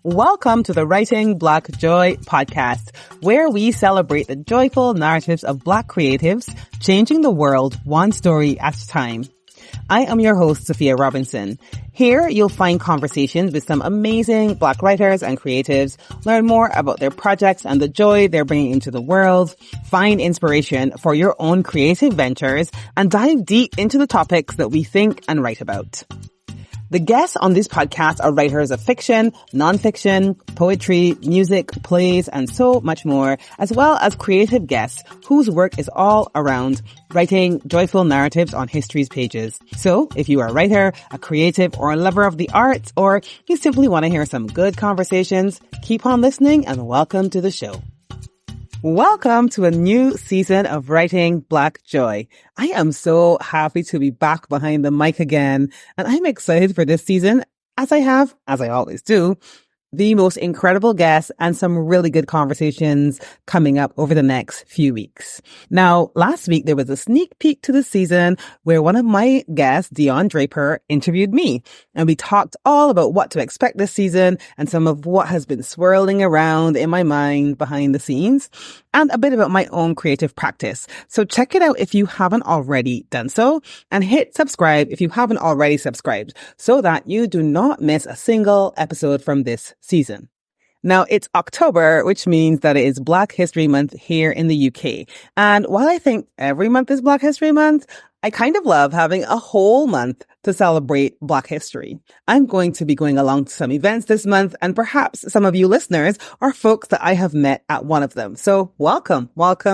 Welcome to the Writing Black Joy podcast, where we celebrate the joyful narratives of Black creatives, changing the world one story at a time. I am your host, Sophia Robinson. Here, you'll find conversations with some amazing Black writers and creatives, learn more about their projects and the joy they're bringing into the world, find inspiration for your own creative ventures, and dive deep into the topics that we think and write about. The guests on this podcast are writers of fiction, nonfiction, poetry, music, plays, and so much more, as well as creative guests whose work is all around writing joyful narratives on history's pages. So if you are a writer, a creative, or a lover of the arts, or you simply want to hear some good conversations, keep on listening and welcome to the show. Welcome to a new season of Writing Black Joy. I am so happy to be back behind the mic again, and I'm excited for this season, as I always do, the most incredible guests and some really good conversations coming up over the next few weeks. Now, last week there was a sneak peek to the season where one of my guests, Dion Draper, interviewed me, and we talked all about what to expect this season and some of what has been swirling around in my mind behind the scenes, and a bit about my own creative practice. So check it out if you haven't already done so, and hit subscribe if you haven't already subscribed so that you do not miss a single episode from this season. Now, it's October, which means that it is Black History Month here in the UK. And while I think every month is Black History Month, I kind of love having a whole month to celebrate Black history. I'm going to be going along to some events this month, and perhaps some of you listeners are folks that I have met at one of them. So welcome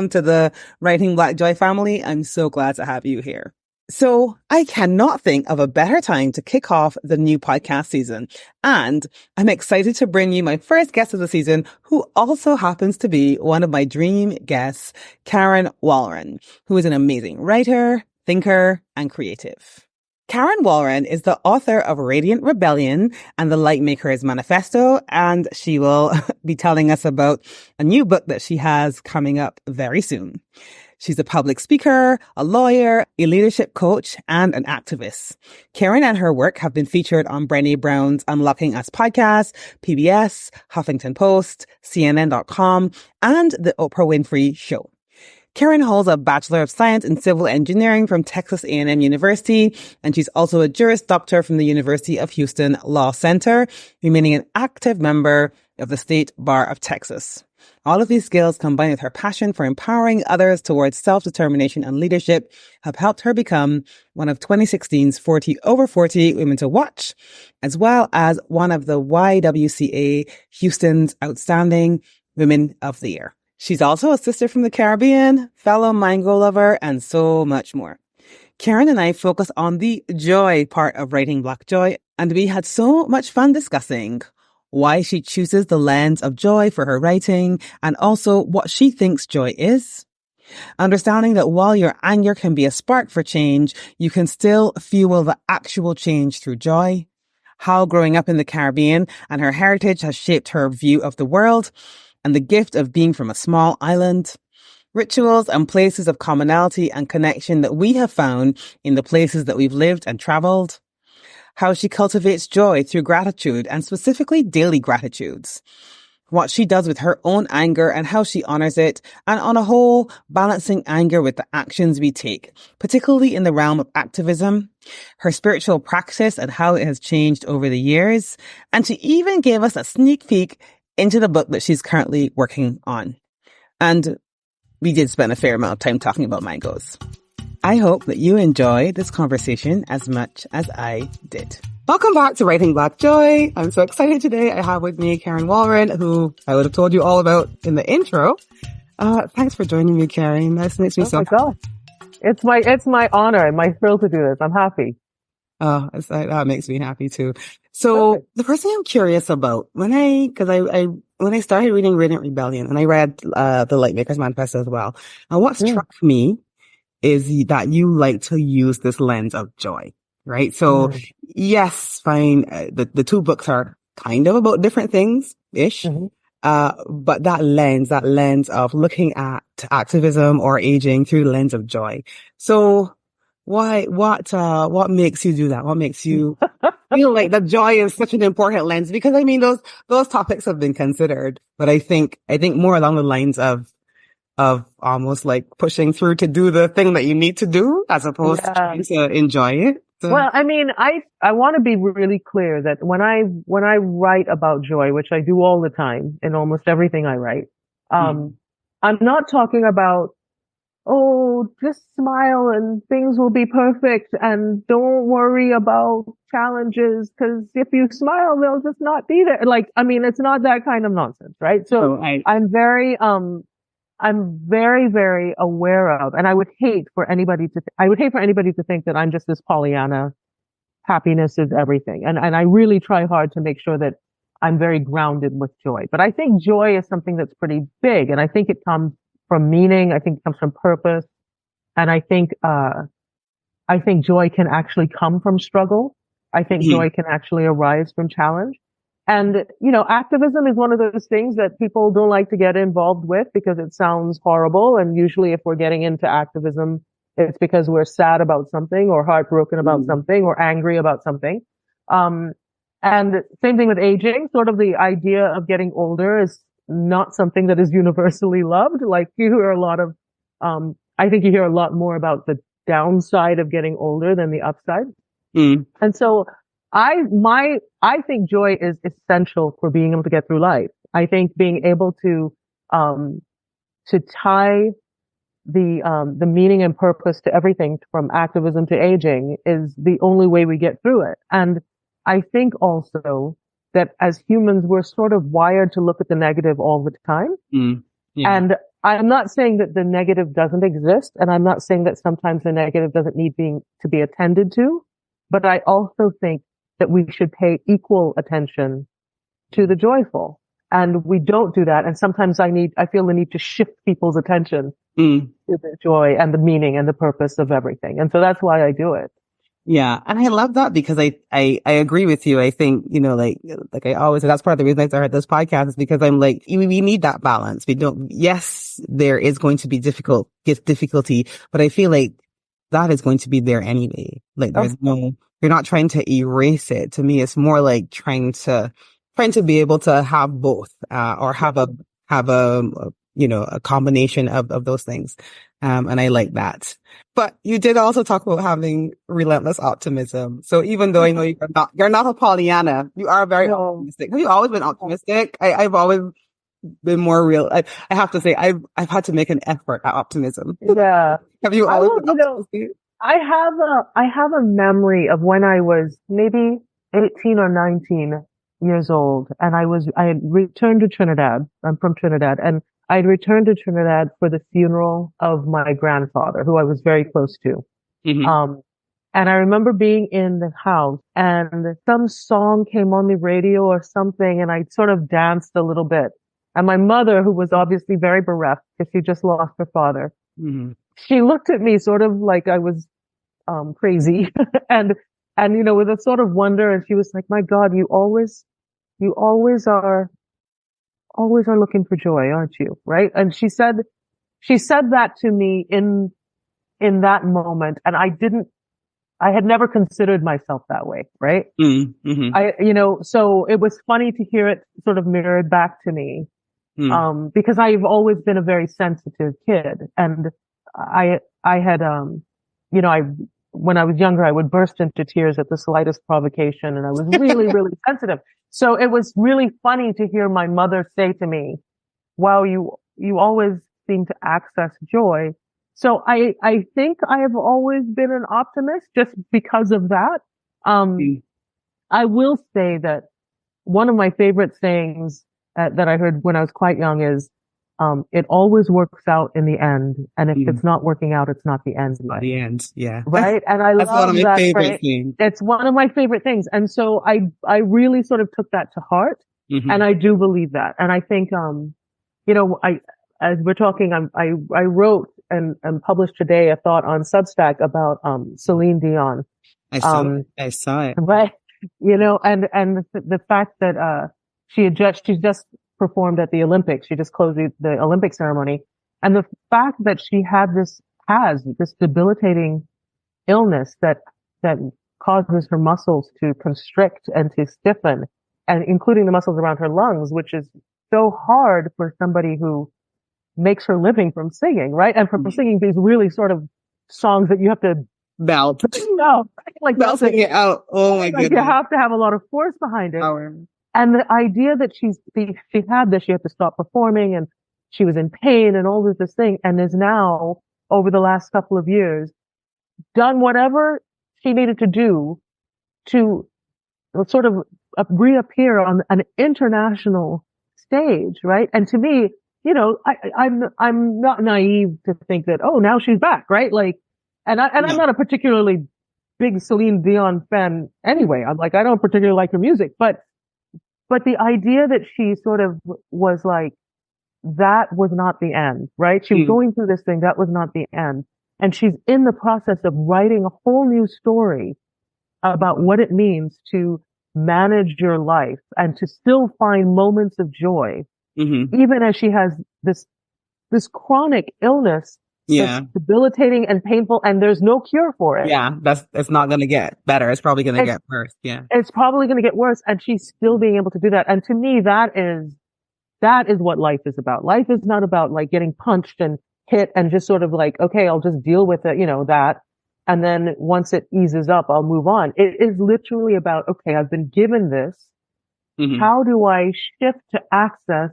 to the Writing Black Joy family. I'm so glad to have you here. So I cannot think of a better time to kick off the new podcast season. And I'm excited to bring you my first guest of the season, who also happens to be one of my dream guests, Karen Walrond, who is an amazing writer, thinker, and creative. Karen Walrond is the author of Radiant Rebellion and the Lightmakers Manifesto, and she will be telling us about a new book that she has coming up very soon. She's a public speaker, a lawyer, a leadership coach, and an activist. Karen and her work have been featured on Brené Brown's Unlocking Us podcast, PBS, Huffington Post, CNN.com, and the Oprah Winfrey Show. Karen holds a Bachelor of Science in Civil Engineering from Texas A&M University, and she's also a Juris Doctor from the University of Houston Law Center, remaining an active member of the State Bar of Texas. All of these skills, combined with her passion for empowering others towards self-determination and leadership, have helped her become one of 2016's 40 over 40 women to watch, as well as one of the YWCA-Houston's outstanding Women of the Year. She's also a sister from the Caribbean, fellow mango lover, and so much more. Karen and I focus on the joy part of Writing Black Joy, and we had so much fun discussing why she chooses the lens of joy for her writing, and also what she thinks joy is. Understanding that while your anger can be a spark for change, you can still fuel the actual change through joy. How growing up in the Caribbean and her heritage has shaped her view of the world, and the gift of being from a small island. Rituals and places of commonality and connection that we have found in the places that we've lived and traveled. How she cultivates joy through gratitude, and specifically daily gratitudes. What she does with her own anger and how she honors it, and on a whole, balancing anger with the actions we take, particularly in the realm of activism, her spiritual practice and how it has changed over the years, and she even gave us a sneak peek into the book that she's currently working on. And we did spend a fair amount of time talking about mangoes. I hope that you enjoy this conversation as much as I did. Welcome back to Writing Black Joy. I'm so excited today. I have with me Karen Walrond, who I would have told you all about in the intro. Thanks for joining me, Karen. This makes me so happy. It's my honor and my thrill to do this. I'm happy. That makes me happy too. So perfect. The first thing I'm curious about when I started reading Radiant Rebellion, and I read the Lightmakers Manifesto as well, and what struck me is that you like to use this lens of joy, right? So yes, fine. The two books are kind of about different things-ish. But that lens of looking at activism or aging through the lens of joy. So what makes you do that? What makes you feel like the joy is such an important lens because I mean, those topics have been considered, but I think more along the lines of almost like pushing through to do the thing that you need to do as opposed to trying to enjoy it. So. Well, I mean, I want to be really clear that when I write about joy, which I do all the time in almost everything I write, I'm not talking about, oh, just smile and things will be perfect and don't worry about challenges because if you smile, they'll just not be there. Like, I mean, it's not that kind of nonsense, right? So I'm very, very aware of, and I would hate for anybody to think that I'm just this Pollyanna, happiness is everything. And I really try hard to make sure that I'm very grounded with joy. But I think joy is something that's pretty big. And I think it comes from meaning. I think it comes from purpose. And I think joy can actually come from struggle. I think joy can actually arise from challenge. And, you know, activism is one of those things that people don't like to get involved with because it sounds horrible. And usually if we're getting into activism, it's because we're sad about something or heartbroken about something or angry about something. And same thing with aging. Sort of the idea of getting older is not something that is universally loved. Like you hear a lot of, I think you hear a lot more about the downside of getting older than the upside. And so I think joy is essential for being able to get through life. I think being able to tie the meaning and purpose to everything from activism to aging is the only way we get through it. And I think also that as humans, we're sort of wired to look at the negative all the time. And I'm not saying that the negative doesn't exist. And I'm not saying that sometimes the negative doesn't need to be attended to. But I also think that we should pay equal attention to the joyful. And we don't do that. And sometimes I feel the need to shift people's attention to the joy and the meaning and the purpose of everything. And so that's why I do it. Yeah. And I love that because I agree with you. I think, you know, like I always say, that's part of the reason I started this podcast is because I'm like, we need that balance. Yes, there is going to be difficulty, but I feel like that is going to be there anyway. Like you're not trying to erase it. To me, it's more like trying to be able to have both, or have a you know, a combination of those things. And I like that. But you did also talk about having relentless optimism. So even though I know you're not a Pollyanna, you are very optimistic. Have you always been optimistic? I've always been more real. I have to say, I've had to make an effort at optimism. Yeah. Have you always been optimistic? I have a memory of when I was maybe 18 or 19 years old and I had returned to Trinidad. I'm from Trinidad and I'd returned to Trinidad for the funeral of my grandfather, who I was very close to. And I remember being in the house and some song came on the radio or something and I sort of danced a little bit. And my mother, who was obviously very bereft because she just lost her father, she looked at me sort of like I was crazy and you know, with a sort of wonder, and she was like, my God, you always are looking for joy, aren't you? Right? And she said that to me in that moment, and I had never considered myself that way, right? You know, so it was funny to hear it sort of mirrored back to me. Because I've always been a very sensitive kid, and I had, you know, when I was younger, I would burst into tears at the slightest provocation, and I was really, really sensitive. So it was really funny to hear my mother say to me, wow, you always seem to access joy. So I think I have always been an optimist just because of that. I will say that one of my favorite sayings that I heard when I was quite young is, it always works out in the end. And if it's not working out, it's not the end. Not the end. Yeah. Right. And I That's love one of my favorite things. It's one of my favorite things. And so I really sort of took that to heart. And I do believe that. And I think, you know, as we're talking, I wrote and published today a thought on Substack about, Celine Dion. I saw it. Right. You know, and the fact that, she just performed at the Olympics. She just closed the Olympic ceremony. And the fact that she had this debilitating illness that causes her muscles to constrict and to stiffen, and including the muscles around her lungs, which is so hard for somebody who makes her living from singing, right? And from singing these really sort of songs that you have to Belt. no, like Belting it out. Oh my like goodness. you have to have a lot of force behind it. Power. And the idea that she had this, she had to stop performing and she was in pain and all this thing, and is now, over the last couple of years, done whatever she needed to do to sort of reappear on an international stage, right? And to me, you know, I'm not naive to think that, oh, now she's back, right? Like, I'm not a particularly big Celine Dion fan anyway. I don't particularly like her music, but the idea that she sort of was like, that was not the end, right? She was going through this thing. That was not the end. And she's in the process of writing a whole new story about what it means to manage your life and to still find moments of joy, even as she has this chronic illness that's debilitating and painful, and there's no cure for it. Yeah, it's not going to get better. It's probably going to get worse. Yeah. It's probably going to get worse, and she's still being able to do that. And to me, that is what life is about. Life is not about like getting punched and hit and just sort of like, okay, I'll just deal with it, that. And then once it eases up, I'll move on. It is literally about, okay, I've been given this. How do I shift to access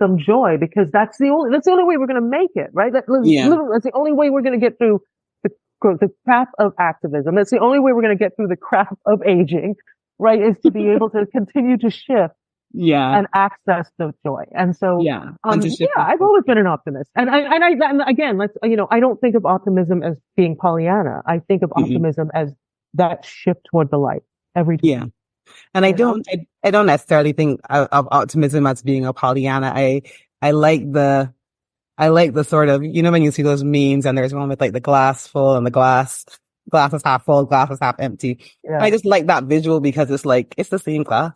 some joy? Because that's the only way we're going to make it, right? That's the only way we're going to get through the crap of activism. That's the only way we're going to get through the crap of aging, right? Is to be able to continue to shift. And access the joy. And so, I've always been an optimist. And again, I don't think of optimism as being Pollyanna. I think of optimism as that shift toward the light every time. Yeah. And I don't necessarily think of optimism as being a Pollyanna. I like the sort of, when you see those memes and there's one with like the glass full and the glass is half full, glass is half empty. Yeah. I just like that visual because it's like, it's the same glass.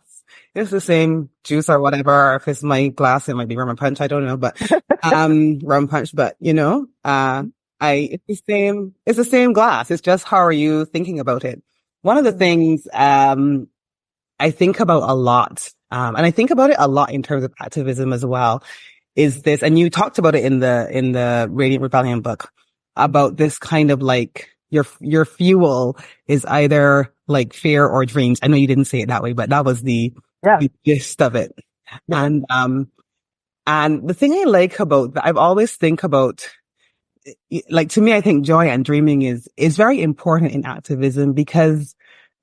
It's the same juice or whatever. Or if it's my glass, it might be rum and punch. I don't know, but, rum punch, but it's the same glass. It's just, how are you thinking about it? One of the things, I think about a lot, and I think about it a lot in terms of activism as well, is this, and you talked about it in the Radiant Rebellion book, about this kind of like, your fuel is either like fear or dreams. I know you didn't say it that way, but that was the gist of it. Yeah. And the thing I like about that, I've always think about, like, to me, I think joy and dreaming is very important in activism, because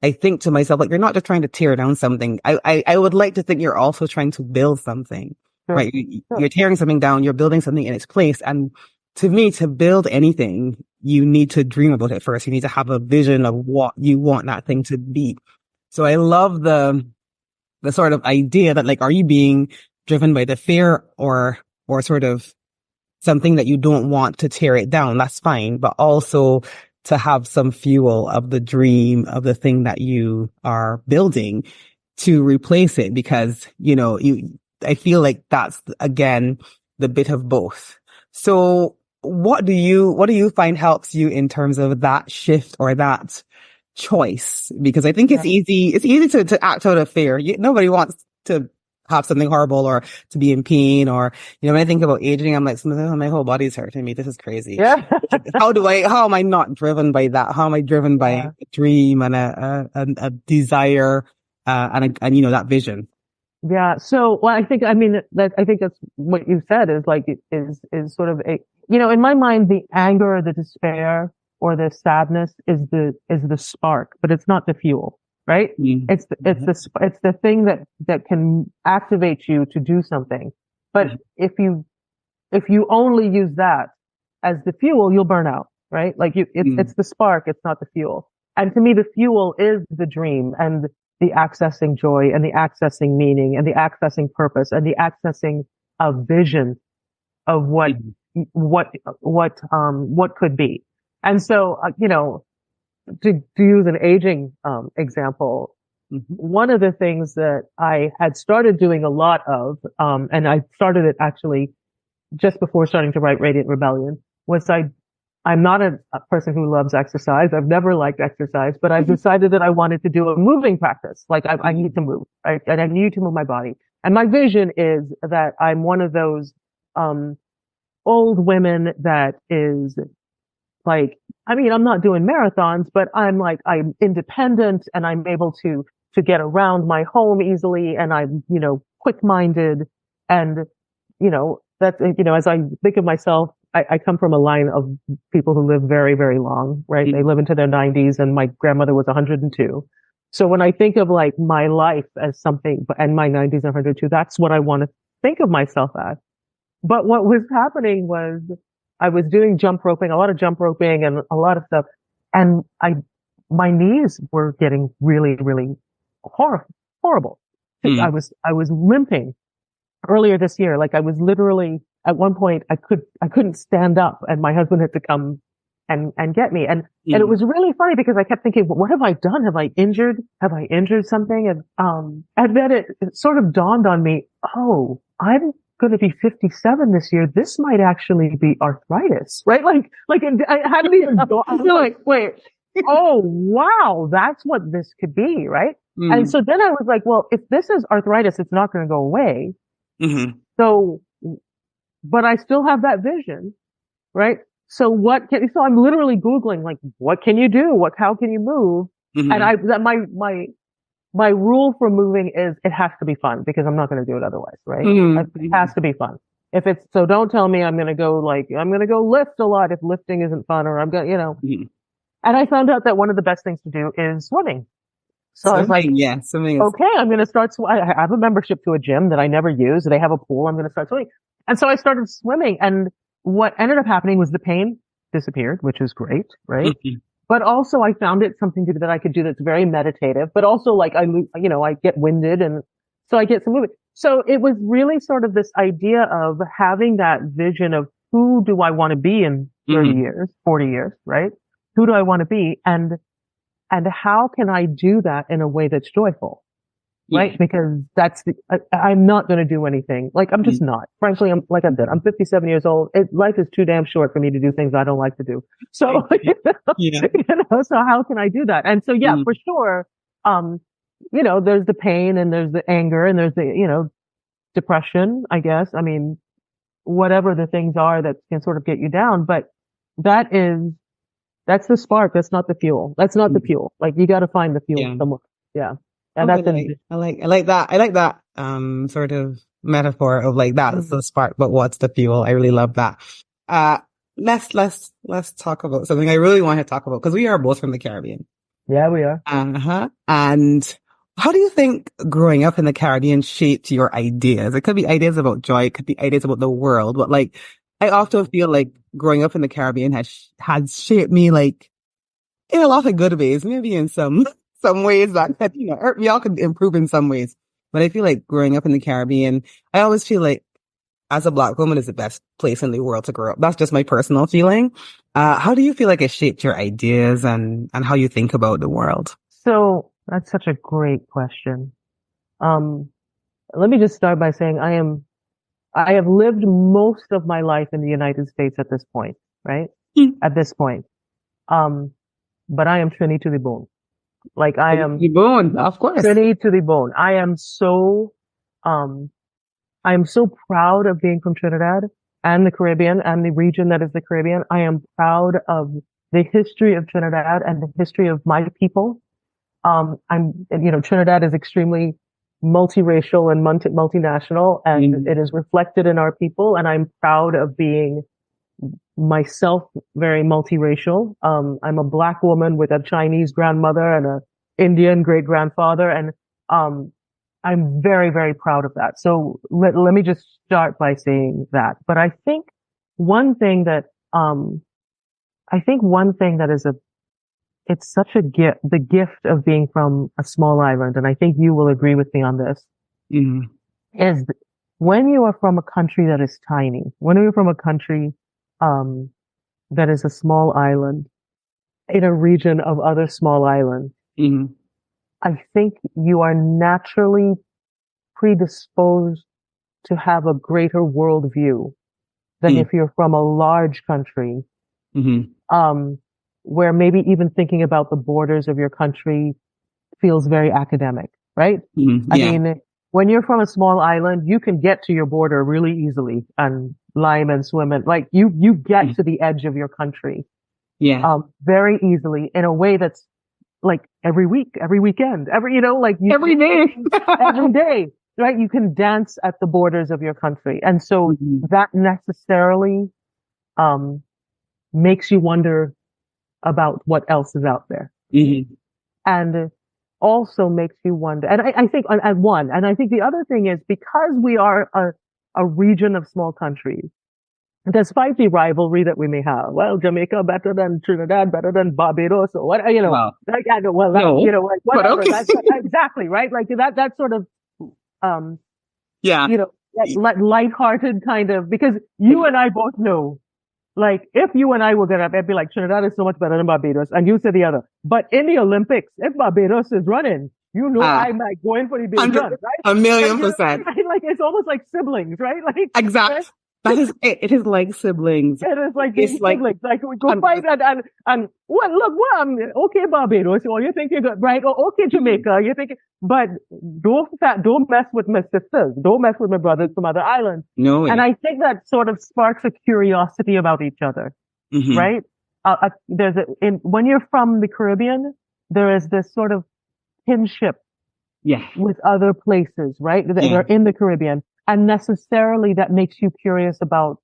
I think to myself, like, you're not just trying to tear down something. I would like to think you're also trying to build something, right? You're tearing something down, you're building something in its place. And to me, to build anything, you need to dream about it first. You need to have a vision of what you want that thing to be. So I love the sort of idea that, like, are you being driven by the fear or sort of something that you don't want to tear it down? That's fine. But also to have some fuel of the dream of the thing that you are building to replace it, because, I feel like that's, again, the bit of both. So what do you find helps you in terms of that shift or that choice? Because I think it's easy to act out of fear. Nobody wants to have something horrible or to be in pain, or, when I think about aging, I'm like, my whole body's hurting me. This is crazy. Yeah. How am I not driven by that? How am I driven by a dream and a desire, and that vision? Yeah. So, well, I think that's what you said is like, is sort of in my mind, the anger or the despair or the sadness is the spark, but it's not the fuel, right? Mm-hmm. It's the thing that can activate you to do something. But if you only use that as the fuel, you'll burn out, right? Like it's the spark, it's not the fuel. And to me, the fuel is the dream and the accessing joy and the accessing meaning and the accessing purpose and the accessing a vision of what could be. And so, to use an aging, example, one of the things that I had started doing a lot of, and I started it actually just before starting to write Radiant Rebellion, was I I'm not a person who loves exercise. I've never liked exercise, but I've decided that I wanted to do a moving practice. Like I need to move, right? And I need to move my body. And my vision is that I'm one of those, old women that is like, I mean, I'm not doing marathons, but I'm independent and I'm able to get around my home easily. And I'm, quick-minded. And, that's, as I think of myself, I come from a line of people who live very, very long, right? They live into their 90s, and my grandmother was 102. So when I think of like my life as something, and my 90s and 102, that's what I want to think of myself as. But what was happening was I was doing jump roping, a lot of jump roping and a lot of stuff. And my knees were getting really, really horrible. I was limping earlier this year. Like I was literally at one point, I couldn't stand up, and my husband had to come and get me. And it was really funny because I kept thinking, well, what have I done? Have I injured something? And then it sort of dawned on me, oh, I'm going to be 57 this year. This might actually be arthritis, right? I hadn't even thought. I feel like, wait, oh, wow, that's what this could be, right? And so then I was like, well, if this is arthritis, it's not going to go away. So, but I still have that vision, right? So so I'm literally Googling, like, what can you do? How can you move? And my rule for moving is it has to be fun, because I'm not going to do it otherwise, right? It has to be fun. So don't tell me I'm going to go lift a lot if lifting isn't fun, or I'm going to, And I found out that one of the best things to do is swimming. So I was like, swimming okay, I'm going to start I have a membership to a gym that I never use. They have a pool. I'm going to start swimming. And so I started swimming, and what ended up happening was the pain disappeared, which is great, right? But also I found it something that I could do that's very meditative, but also like I get winded, and so I get some movement. So it was really sort of this idea of having that vision of who do I want to be in 30 years, 40 years, right? Who do I want to be? And how can I do that in a way that's joyful? Right? Because I'm not going to do anything. Like, I'm just not. Frankly, I'm 57 years old. Life is too damn short for me to do things I don't like to do. So, so how can I do that? And so, for sure, there's the pain, and there's the anger, and there's the, depression, I guess. I mean, whatever the things are that can sort of get you down. But that's the spark. That's not the fuel. That's not the fuel. Like, you got to find the fuel somewhere. Yeah. And I like that. I like that, sort of metaphor of like, that's the spark, but what's the fuel? I really love that. Let's talk about something I really want to talk about, because we are both from the Caribbean. Yeah, we are. And how do you think growing up in the Caribbean shaped your ideas? It could be ideas about joy. It could be ideas about the world, but like, I often feel like growing up in the Caribbean has shaped me, like, in a lot of good ways, maybe in some ways that could, we all could improve in some ways. But I feel like growing up in the Caribbean, I always feel like as a Black woman is the best place in the world to grow up. That's just my personal feeling. How do you feel like it shaped your ideas and how you think about the world? So that's such a great question. Let me just start by saying I have lived most of my life in the United States at this point, right? At this point. But I am Trini to the bone. Like, I am the bone, of course. Trini to the bone. I am so proud of being from Trinidad and the Caribbean and the region that is the Caribbean. I am proud of the history of Trinidad and the history of my people. Trinidad is extremely multiracial and multinational, and it is reflected in our people. And I'm proud of being myself very multiracial. I'm a Black woman with a Chinese grandmother and a Indian great grandfather. And, I'm very, very proud of that. So let me just start by saying that. But I think one thing that it's such a gift, the gift of being from a small island. And I think you will agree with me on this, is when you are from a country that is tiny, when you're from a country, that is a small island in a region of other small islands, I think you are naturally predisposed to have a greater worldview than if you're from a large country where maybe even thinking about the borders of your country feels very academic, right? I mean, when you're from a small island, you can get to your border really easily and lime and swim and like you get to the edge of your country. Very easily in a way that's like every week, every weekend, every day, every day, right? You can dance at the borders of your country. And so that necessarily, makes you wonder about what else is out there. And also makes you wonder. And I think, and I think the other thing is because we are a region of small countries, despite the rivalry that we may have, well, Jamaica better than Trinidad, better than Barbados, or what, Wow. like, well, that, No, like, whatever. okay. That's exactly, right? Like that sort of, that lighthearted kind of, because you and I both know, like, if you and I were gonna, I'd be like, Trinidad is so much better than Barbados, and you say the other. But in the Olympics, if Barbados is running, I might go in for the big gun, right? 1,000,000%. Right? Like, it's almost like siblings, right? Like, Exactly. Right? That is it. It is like siblings. It is like It's like siblings. Like we go fight and well, look, well, okay, Barbados, or you think you're good, right? Or okay, Jamaica, you think, but don't mess with my sisters. Don't mess with my brothers from other islands. No way. And I think that sort of sparks a curiosity about each other, right? When you're from the Caribbean, there is this sort of kinship with other places, right? That are in the Caribbean. And necessarily that makes you curious about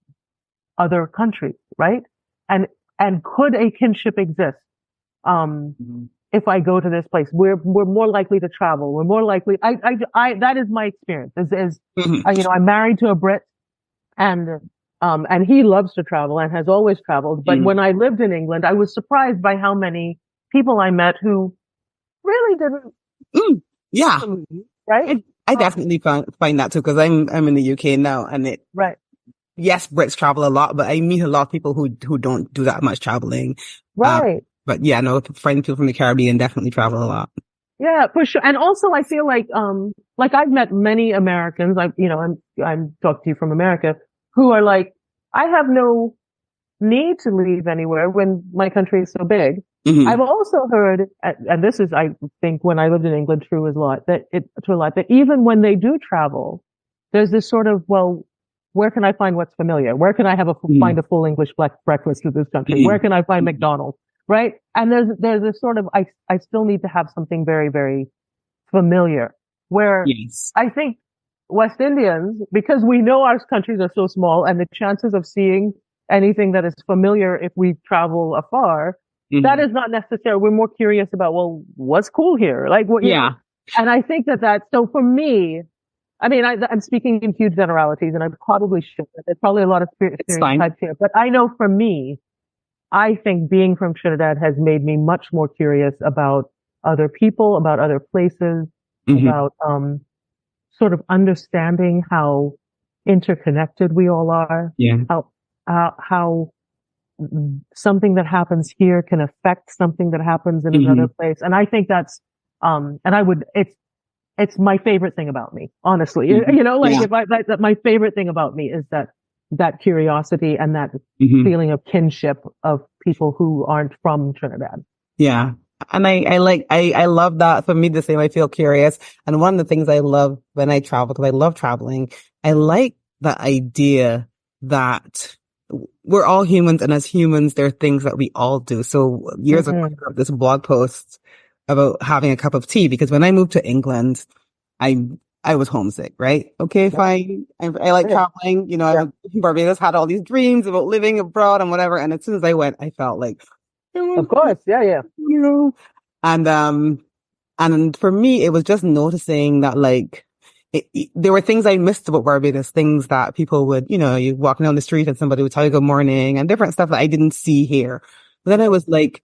other countries, right? And could a kinship exist? If I go to this place, we're more likely to travel. We're more likely, that is my experience I'm married to a Brit and he loves to travel and has always traveled. But when I lived in England, I was surprised by how many people I met who really didn't. Right? I definitely find that too, because I'm in the UK now, and yes, Brits travel a lot, but I meet a lot of people who don't do that much traveling. Right. But yeah, no, people from the Caribbean definitely travel a lot. Yeah, for sure. And also I feel like I've met many Americans, I'm talking to you from America, who are like, I have no need to leave anywhere when my country is so big. I've also heard, and this is, I think, when I lived in England, true a lot, that even when they do travel, there's this sort of, well, where can I find what's familiar? Where can I find a full English breakfast in this country? Where can I find McDonald's? Right? And there's this sort of, I still need to have something very, very familiar. Where I think West Indians, because we know our countries are so small and the chances of seeing anything that is familiar if we travel afar, that is not necessary. We're more curious about, well, what's cool here? Like, what? Yeah. And I think so for me, I mean, I'm speaking in huge generalities and I probably should. There's probably a lot of stereotypes here, but I know for me, I think being from Trinidad has made me much more curious about other people, about other places, about, sort of understanding how interconnected we all are. How something that happens here can affect something that happens in another place. And I think that's, it's my favorite thing about me, honestly. My favorite thing about me is that curiosity and that feeling of kinship of people who aren't from Trinidad. Yeah. And I love that. For me, the same, I feel curious. And one of the things I love when I travel, because I love traveling, I like the idea that we're all humans, and as humans, there are things that we all do. So years ago, I wrote this blog post about having a cup of tea, because when I moved to England, I was homesick, right? Okay, fine. I like traveling. Barbados, had all these dreams about living abroad and whatever. And as soon as I went, I felt like, of course, and for me, it was just noticing that, like, there were things I missed about Barbados, things that people would, you walking down the street and somebody would tell you good morning and different stuff that I didn't see here. But then I was like,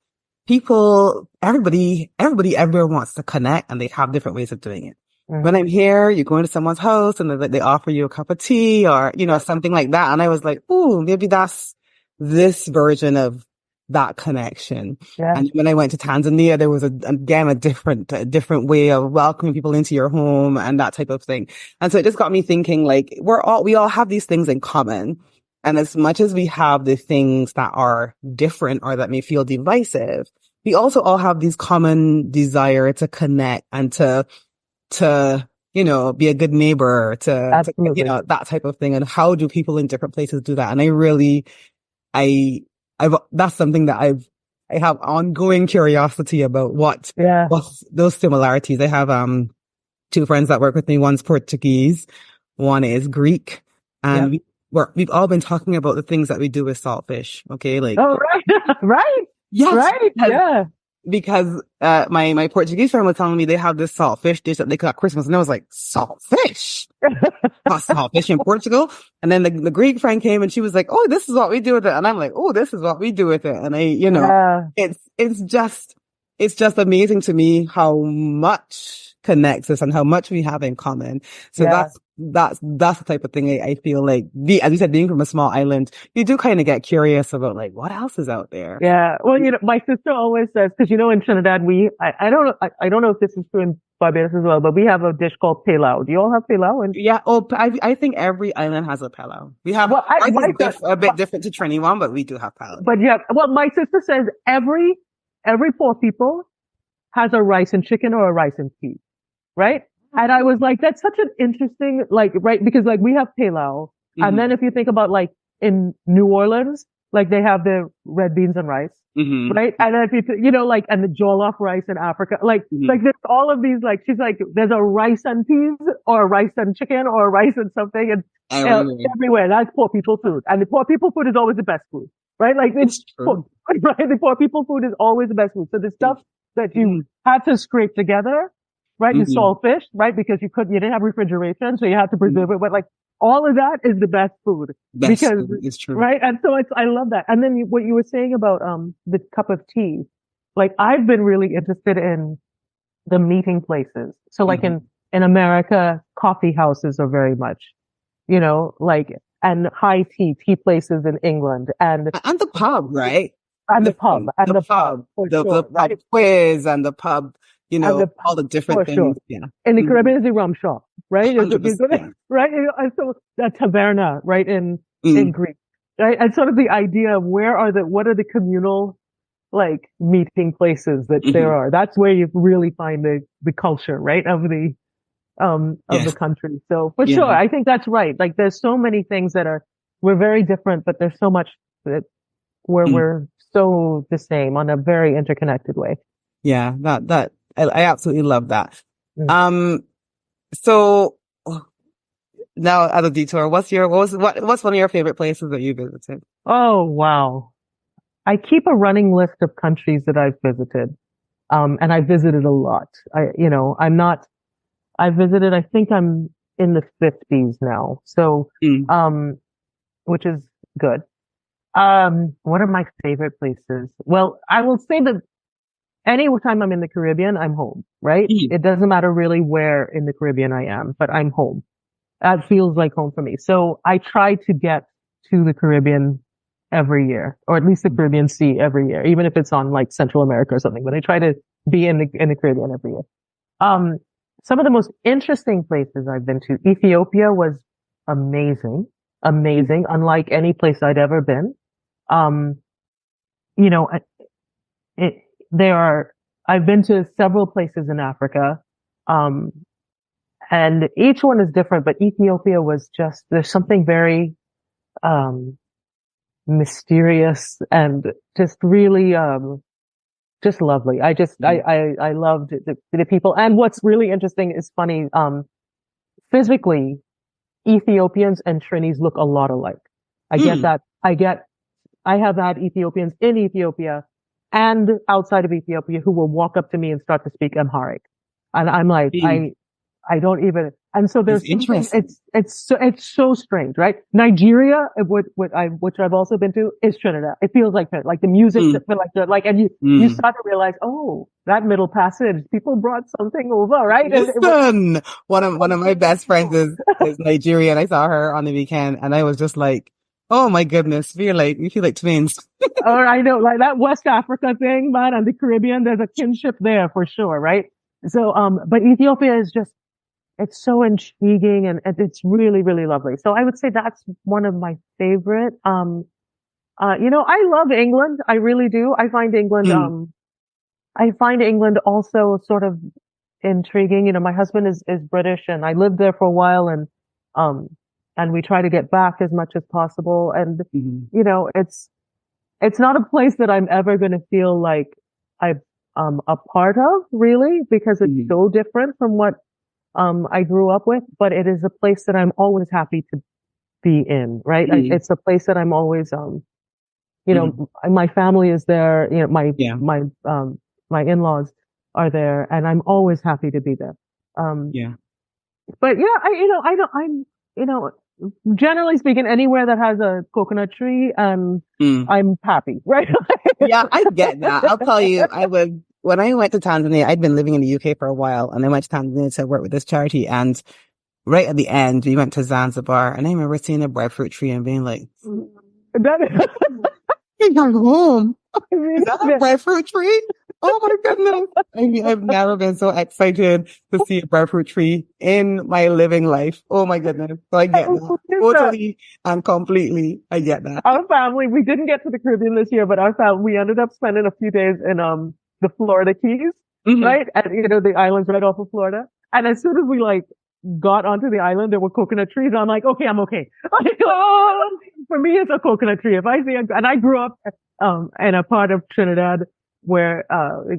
everybody everywhere wants to connect, and they have different ways of doing it. When I'm here, you go into someone's house and they offer you a cup of tea or, something like that. And I was like, ooh, maybe that's this version of that connection. Yeah. And when I went to Tanzania, there was a different way of welcoming people into your home and that type of thing. And so it just got me thinking, like, we all have these things in common. And as much as we have the things that are different or that may feel divisive, we also all have these common desire to connect and to, be a good neighbor, Absolutely. that type of thing. And how do people in different places do that? And that's something that I have ongoing curiosity about what's those similarities. I have, two friends that work with me. One's Portuguese, one is Greek, and we've all been talking about the things that we do with saltfish. Okay. Like, oh, right. Right. yes, Right. because my Portuguese friend was telling me they have this saltfish dish that they cook at Christmas, and I was like, saltfish? Not saltfish in Portugal? And then the Greek friend came and she was like, oh, this is what we do with it. And I'm like, oh, this is what we do with it. And it's just amazing to me how much connects us and how much we have in common. So that's the type of thing I feel like, as you said, being from a small island, you do kind of get curious about like, what else is out there? Yeah. Well, my sister always says, cause in Trinidad, I don't know if this is true in Barbados as well, but we have a dish called pilau. Do you all have pilau? Yeah. Oh, I think every island has a pilau. We have, a bit different to Trini one, but we do have pilau. But my sister says every poor people has a rice and chicken or a rice and peas, right? And I was like, that's such an interesting, right? Because we have pilau. And then if you think about in New Orleans, they have the red beans and rice, right? And then if and the jollof rice in Africa, there's all of these, she's like, there's a rice and peas or a rice and chicken or a rice and something and everywhere. That's poor people food. And the poor people food is always the best food, right? It's true. Right? The poor people food is always the best food. So the stuff that you had to scrape together, right? The saltfish, right? Because you didn't have refrigeration, so you had to preserve it. But all of that is the best food. Because it's true. Right? And so I love that. And then what you were saying about, the cup of tea, I've been really interested in the meeting places. So in America, coffee houses are very much, and high tea places in England and the pub, right? And the pub. The pub quiz and the pub. All the different things. Sure. Yeah. In the Caribbean is the rum shop, right? Yeah. Right? And so the taverna, right? In Greek, right? And sort of the idea of what are the communal, meeting places that there are. That's where you really find the culture, right? Of the country. So for sure, I think that's right. There's so many things we're very different, but there's so much that where we're so the same on a very interconnected way. Yeah, I absolutely love that. So now as a detour, what's one of your favorite places that you visited? Oh, wow. I keep a running list of countries that I've visited. And I visited a lot. I visited, I think I'm in the 50s now. So, which is good. What are my favorite places? Well, I will say that any time I'm in the Caribbean, I'm home, right? It doesn't matter really where in the Caribbean I am, but I'm home. That feels like home for me. So I try to get to the Caribbean every year, or at least the Caribbean Sea every year, even if it's on Central America or something, but I try to be in the Caribbean every year. Some of the most interesting places I've been to, Ethiopia was amazing, unlike any place I'd ever been. I've been to several places in Africa, and each one is different, but Ethiopia was there's something very, mysterious and just really, just lovely. I loved the people. And what's really interesting is funny, physically, Ethiopians and Trinis look a lot alike. I get that. I have had Ethiopians in Ethiopia and outside of Ethiopia who will walk up to me and start to speak Amharic. And I'm like, I don't even, and so there's, it's so strange, right? Nigeria, which I've also been to, is Trinidad. It feels like that, the music, and you start to realize, oh, that Middle Passage, people brought something over, right? Listen, one of my best friends is Nigerian. I saw her on the weekend and I was just like, oh my goodness, we feel like twins. Oh, I know, that West Africa thing, man, and the Caribbean, there's a kinship there for sure, right? So, but Ethiopia is just, it's so intriguing and it's really, really lovely. So I would say that's one of my favorite. I love England. I really do. Mm, I find England also sort of intriguing. My husband is British and I lived there for a while um, and we try to get back as much as possible. And, mm, it's not a place that I'm ever going to feel like I'm, a part of really because it's mm, so different from what, I grew up with, but it is a place that I'm always happy to be in, right? mm, It's a place that I'm always, mm. my family is there, Yeah, my in-laws are there and I'm always happy to be there. Um, yeah. but yeah, I don't, you know, generally speaking, anywhere that has a coconut tree, Mm. I'm happy, right? Yeah, I get that. I'll tell you, when I went to Tanzania, I'd been living in the UK for a while, and I went to Tanzania to work with this charity, and right at the end, we went to Zanzibar, and I remember seeing a breadfruit tree and being like, That is, "Hey, I'm home. I mean, Is that a breadfruit tree? Oh my goodness. I mean, I've never been so excited to see a breadfruit tree in my living life. Oh my goodness. So I get that. Totally and completely. I get that. our family, we didn't get to the Caribbean this year, but our family, we ended up spending a few days in, the Florida Keys, Hmm. right? And, the islands right off of Florida. And as soon as we like got onto the island, there were coconut trees. I'm like, okay, I'm okay. For me, it's a coconut tree. If I see and I grew up, in a part of Trinidad where,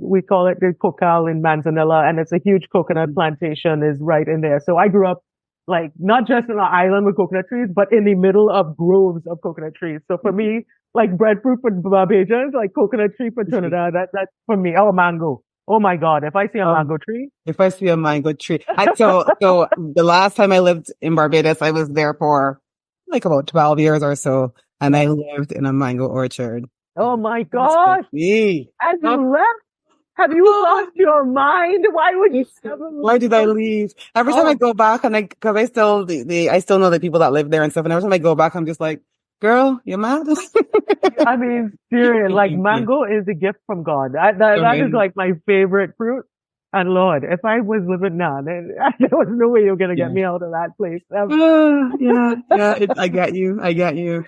we call it the Cocal in Manzanilla, and it's a huge coconut plantation is right in there. So I grew up like not just on an island with coconut trees, but in the middle of groves of coconut trees. So for me, like breadfruit for Barbadians, like coconut tree for Trinidad, that's for me. Oh, mango. Oh my God. If I see a Um, mango tree, if I see a mango tree, so the last time I lived in Barbados, I was there for like about 12 years or so, and I yeah. lived in a mango orchard. Oh my That's for gosh. me. As Oh, you left, have you God. lost your mind? Why would you ever Why did I leave? leave? Every time I Oh, go back and cause I still, I still know the people that live there and stuff. And every time I go back, I'm just like, girl, you mad? I mean, seriously, like mango is a gift from God. That is Amazing. like my favorite fruit. And Lord, if I was living now, then there was no way you're gonna get Yeah. me out of that place. Yeah, yeah. I get you. I get you.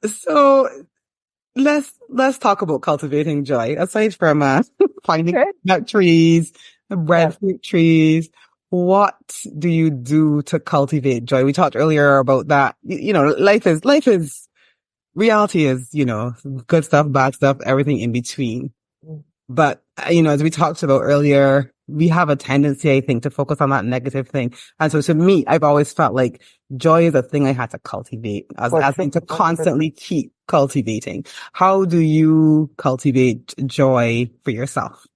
So let's talk about cultivating joy. Aside from finding Okay. nut trees, Yes. breadfruit trees, what do you do to cultivate joy? We talked earlier about that. Life is reality is, good stuff, bad stuff, everything in between. But, as we talked about earlier, we have a tendency, I think, to focus on that negative thing. And so to me, I've always felt like joy is a thing I had to cultivate, For as sure. in to 100%. constantly keep cultivating. How do you cultivate joy for yourself?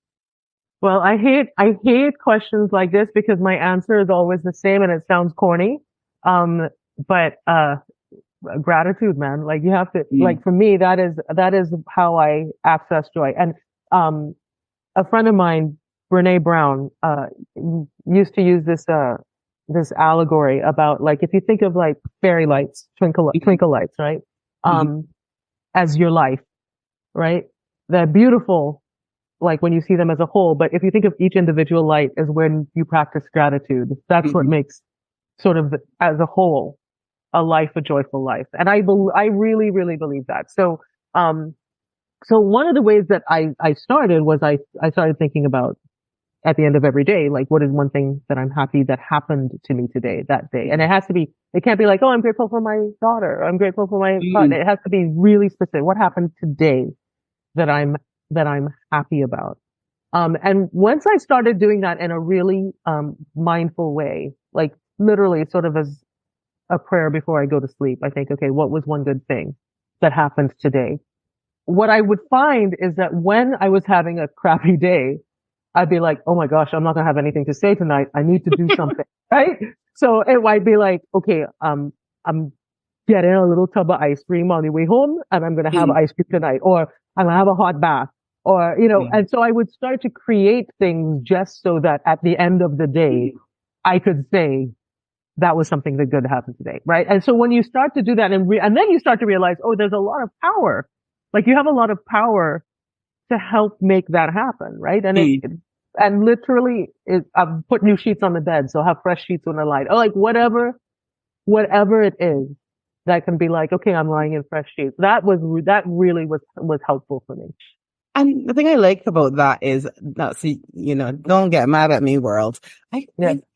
Well, I hate questions like this because my answer is always the same and it sounds corny. Um, but, gratitude, man. Like you have to, Mm, like for me, that is how I access joy. And, um, a friend of mine, Brené Brown, used to use this allegory about like, if you think of like fairy lights, mhm, twinkle lights, right? mhm, Um, as your life, right? They're beautiful, like when you see them as a whole, but if you think of each individual light as when you practice gratitude, that's what mhm, makes sort of as a whole a life, a joyful life. And I really, really believe that. Um, so one of the ways that I started was I started thinking about at the end of every day, like what is one thing that I'm happy that happened to me today, that day. And it can't be like, oh, I'm grateful for my daughter. I'm grateful for my mm, partner. It has to be really specific. What happened today that I'm happy about? And once I started doing that in a really, mindful way, like literally sort of as a prayer before I go to sleep, I think, okay, what was one good thing that happened today? What I would find is that when I was having a crappy day, I'd be like, oh my gosh, I'm not going to have anything to say tonight. I need to do something, right? So it might be like, okay, I'm getting a little tub of ice cream on the way home and I'm going to have mm, ice cream tonight, or I'm going to have a hot bath, or, yeah, and so I would start to create things just so that at the end of the day, mm, I could say that was something that good happened today, right? And so when you start to do that and then you start to realize, oh, there's a lot of power. Like you have a lot of power to help make that happen, right? And mm, And literally, I've put new sheets on the bed, so I have fresh sheets on the light. Or like whatever it is that can be like, okay, I'm lying in fresh sheets. That really was helpful for me. And the thing I like about that is, now, see, don't get mad at me, world. I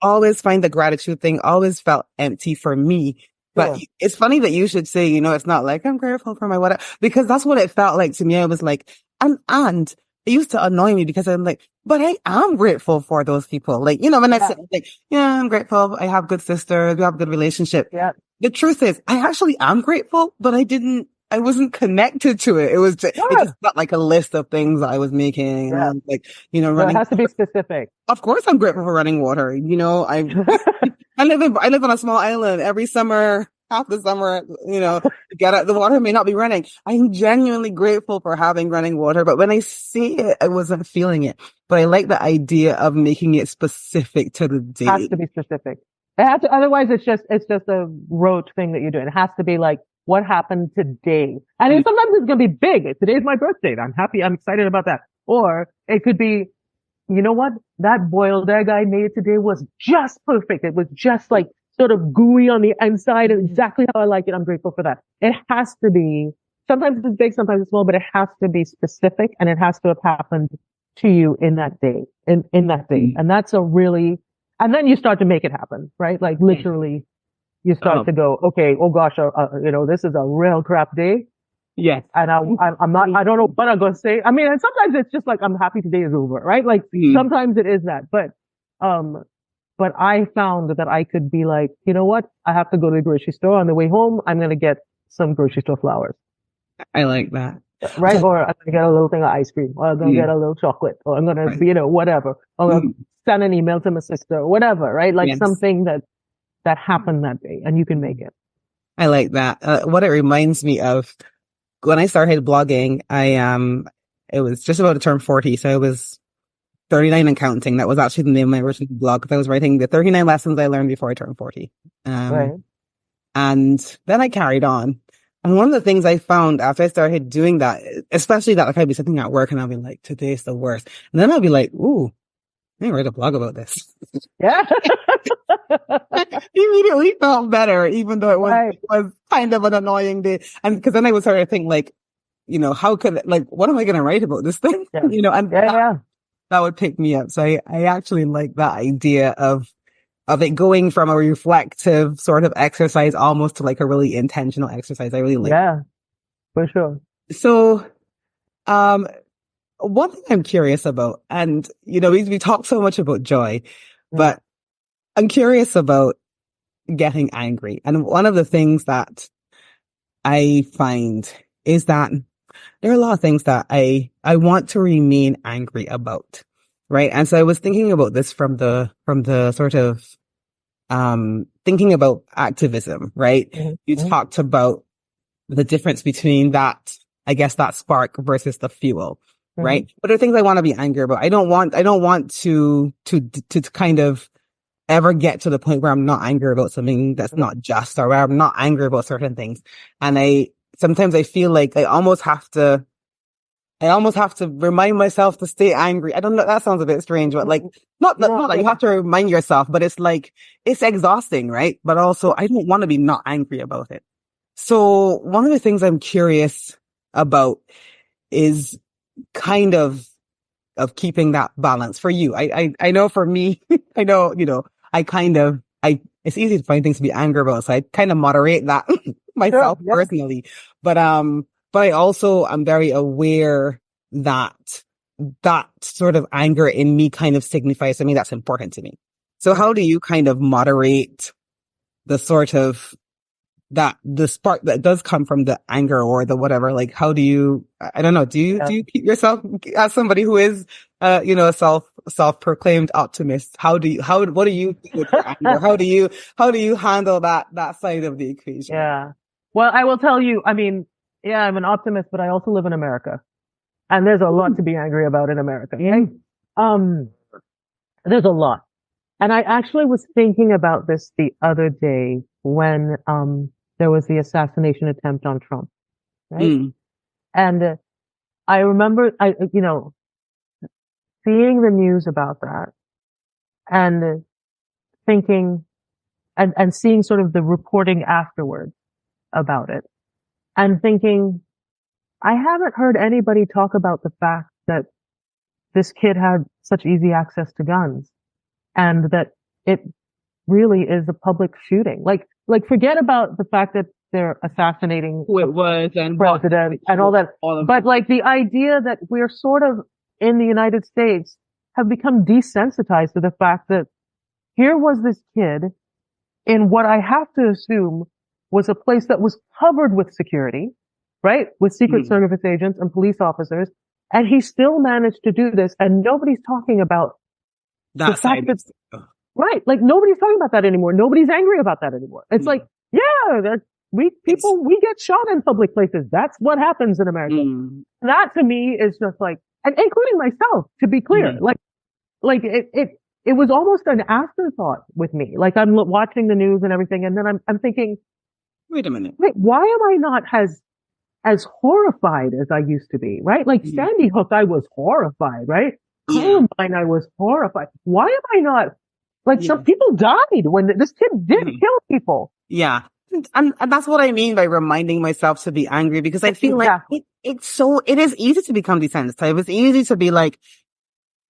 always find the gratitude thing always felt empty for me. But it's funny that you should say, it's not like I'm grateful for my whatever, because that's what it felt like to me. I was like, and it used to annoy me because I'm like, but I am grateful for those people. Like, when I said like, yeah, I'm grateful. I have good sisters. We have a good relationship. Yeah. The truth is I actually am grateful, but I wasn't connected to it. It was just, it just felt like a list of things that I was making. And I was like, running. So it has to be specific. Of course I'm grateful for running water. I live on a small island. Every summer, half the summer, to get out, the water may not be running. I'm genuinely grateful for having running water, but when I see it, I wasn't feeling it. But I like the idea of making it specific to the day. It has to be specific. Otherwise it's just a rote thing that you're doing. It has to be like, what happened today? And sometimes it's going to be big. Today's my birthday. I'm happy. I'm excited about that. Or it could be, you know what? That boiled egg I made today was just perfect. It was just like sort of gooey on the inside and exactly how I like it. I'm grateful for that. It has to be, sometimes it's big, sometimes it's small, but it has to be specific and it has to have happened to you in that day, in that day. And that's and then you start to make it happen, right? Like literally you start to go, okay, oh gosh, this is a real crap day. Yes. And I'm not, I don't know what I'm going to say. I mean, and sometimes it's just like, I'm happy today is over, right? Like sometimes it is that, but I found that I could be like, you know what? I have to go to the grocery store. On the way home, I'm going to get some grocery store flowers. I like that. Right? Or I'm going to get a little thing of ice cream, or I'm going to get a little chocolate, or I'm going to, whatever. Or I'm going to send an email to my sister, or whatever, right? Like something that happened that day, and you can make it. I like that. What it reminds me of, when I started blogging, it was just about to turn 40. So I was 39 and counting. That was actually the name of my original blog, because I was writing the 39 lessons I learned before I turned 40. Right. And then I carried on. And one of the things I found after I started doing that, especially that, like, I'd be sitting at work and I'll be like, today's the worst. And then I'll be like, ooh, I write a blog about this. Yeah. Immediately felt better, even though it was kind of an annoying day. And because then I was starting to think, like, how could, like, what am I going to write about this thing? Yeah. And that would pick me up. So I actually like that idea of it going from a reflective sort of exercise almost to like a really intentional exercise. I really like that. Yeah, for sure. So, one thing I'm curious about, and, we talk so much about joy, but I'm curious about getting angry. And one of the things that I find is that there are a lot of things that I want to remain angry about. Right. And so I was thinking about this from the sort of, thinking about activism, right? You talked about the difference between that, I guess, that spark versus the fuel. Right. But there are things I want to be angry about. I don't want to kind of ever get to the point where I'm not angry about something that's not just, or where I'm not angry about certain things. And sometimes I feel like I almost have to remind myself to stay angry. I don't know. That sounds a bit strange, but like, not that you have to remind yourself, but it's like, it's exhausting, right? But also I don't want to be not angry about it. So one of the things I'm curious about is kind of keeping that balance for you. I know for me, I know, it's easy to find things to be angry about. So I kind of moderate that myself personally, but I also am very aware that sort of anger in me kind of signifies something that's important to me. So how do you kind of moderate the sort of the spark that does come from the anger or the whatever? Like, how do you, I don't know, do you keep yourself as somebody who is, a self-proclaimed optimist? What do you do with your anger? How do you handle that side of the equation? Yeah. Well, I will tell you, I mean, yeah, I'm an optimist, but I also live in America, and there's a lot to be angry about in America. Right? There's a lot. And I actually was thinking about this the other day when, there was the assassination attempt on Trump, right? And I remember, seeing the news about that and thinking and seeing sort of the reporting afterwards about it and thinking, I haven't heard anybody talk about the fact that this kid had such easy access to guns and that it really is a public shooting. Like forget about the fact that they're assassinating who it was and president and all that. But like the idea that we're sort of in the United States have become desensitized to the fact that here was this kid in what I have to assume was a place that was covered with security, right? With Secret Service agents and police officers. And he still managed to do this. And nobody's talking about that side. Right. Like nobody's talking about that anymore. Nobody's angry about that anymore. It's like, yeah, we get shot in public places. That's what happens in America. That to me is just like, and including myself, to be clear, it was almost an afterthought with me. Like I'm watching the news and everything. And then I'm thinking, wait a minute. Wait, why am I not as horrified as I used to be? Right. Like Sandy Hook, I was horrified, right? Columbine, I was horrified. Why am I not? Like some people died when this kid did kill people. Yeah. And that's what I mean by reminding myself to be angry, because I feel like it is easy to become desensitized. It's easy to be like,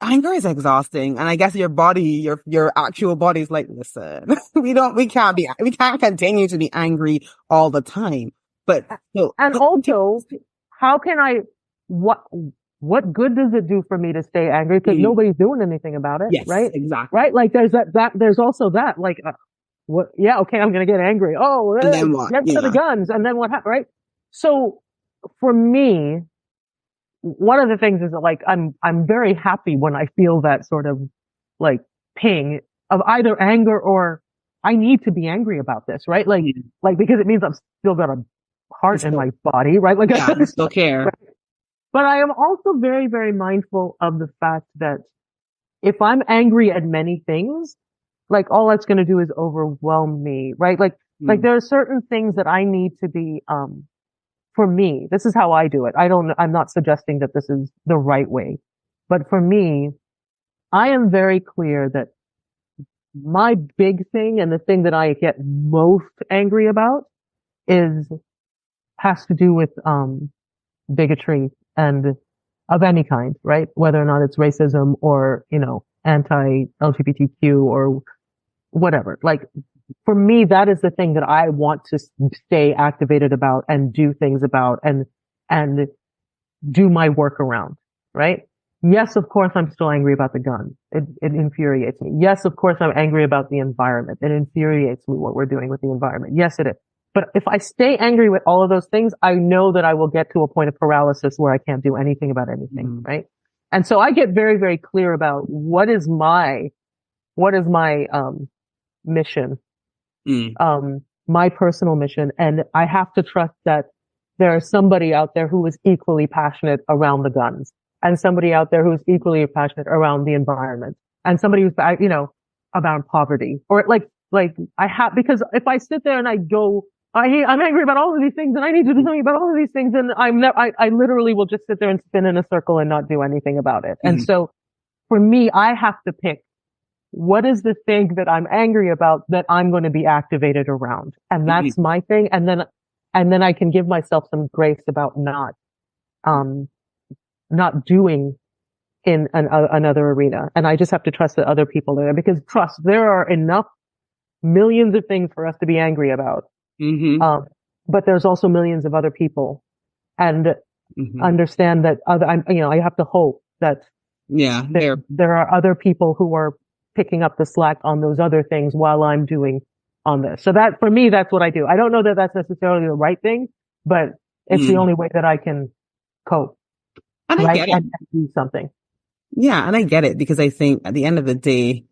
anger is exhausting. And I guess your body, your actual body is like, listen, we can't continue to be angry all the time. But, also, how can what good does it do for me to stay angry? Because nobody's doing anything about it. Yes, right? Exactly. Right? Like there's also that, like, what? Yeah. Okay. I'm going to get angry. Oh, and then what? Get to the guns. And then what happened? Right. So for me, one of the things is that like, I'm very happy when I feel that sort of like ping of either anger or I need to be angry about this. Right. Like because it means I've still got a heart in my body. Right. Like I still care. Right? But I am also very, very mindful of the fact that if I'm angry at many things, like all that's going to do is overwhelm me, right? Like there are certain things that I need to be, for me, this is how I do it. I'm not suggesting that this is the right way, but for me, I am very clear that my big thing and the thing that I get most angry about has to do with, bigotry and of any kind, right? Whether or not it's racism or, anti-LGBTQ or whatever. Like for me, that is the thing that I want to stay activated about and do things about and do my work around, right? Yes, of course, I'm still angry about the gun. It infuriates me. Yes, of course, I'm angry about the environment. It infuriates me what we're doing with the environment. Yes, it is. But if I stay angry with all of those things, I know that I will get to a point of paralysis where I can't do anything about anything, right? And so I get very, very clear about what is my mission, my personal mission. And I have to trust that there is somebody out there who is equally passionate around the guns and somebody out there who is equally passionate around the environment and somebody who's, about poverty or because if I sit there and I go, I'm angry about all of these things and I need to do something about all of these things. And I literally will just sit there and spin in a circle and not do anything about it. And so for me, I have to pick what is the thing that I'm angry about that I'm going to be activated around. And that's my thing. And then I can give myself some grace about not doing in another arena. And I just have to trust that other people are there because there are enough millions of things for us to be angry about. But there's also millions of other people and understand that I have to hope that there are other people who are picking up the slack on those other things while I'm doing on this. So that for me, that's what I do. I don't know that that's necessarily the right thing, but it's the only way that I can cope. And I get it. And do something. Yeah. And I get it because I think at the end of the day,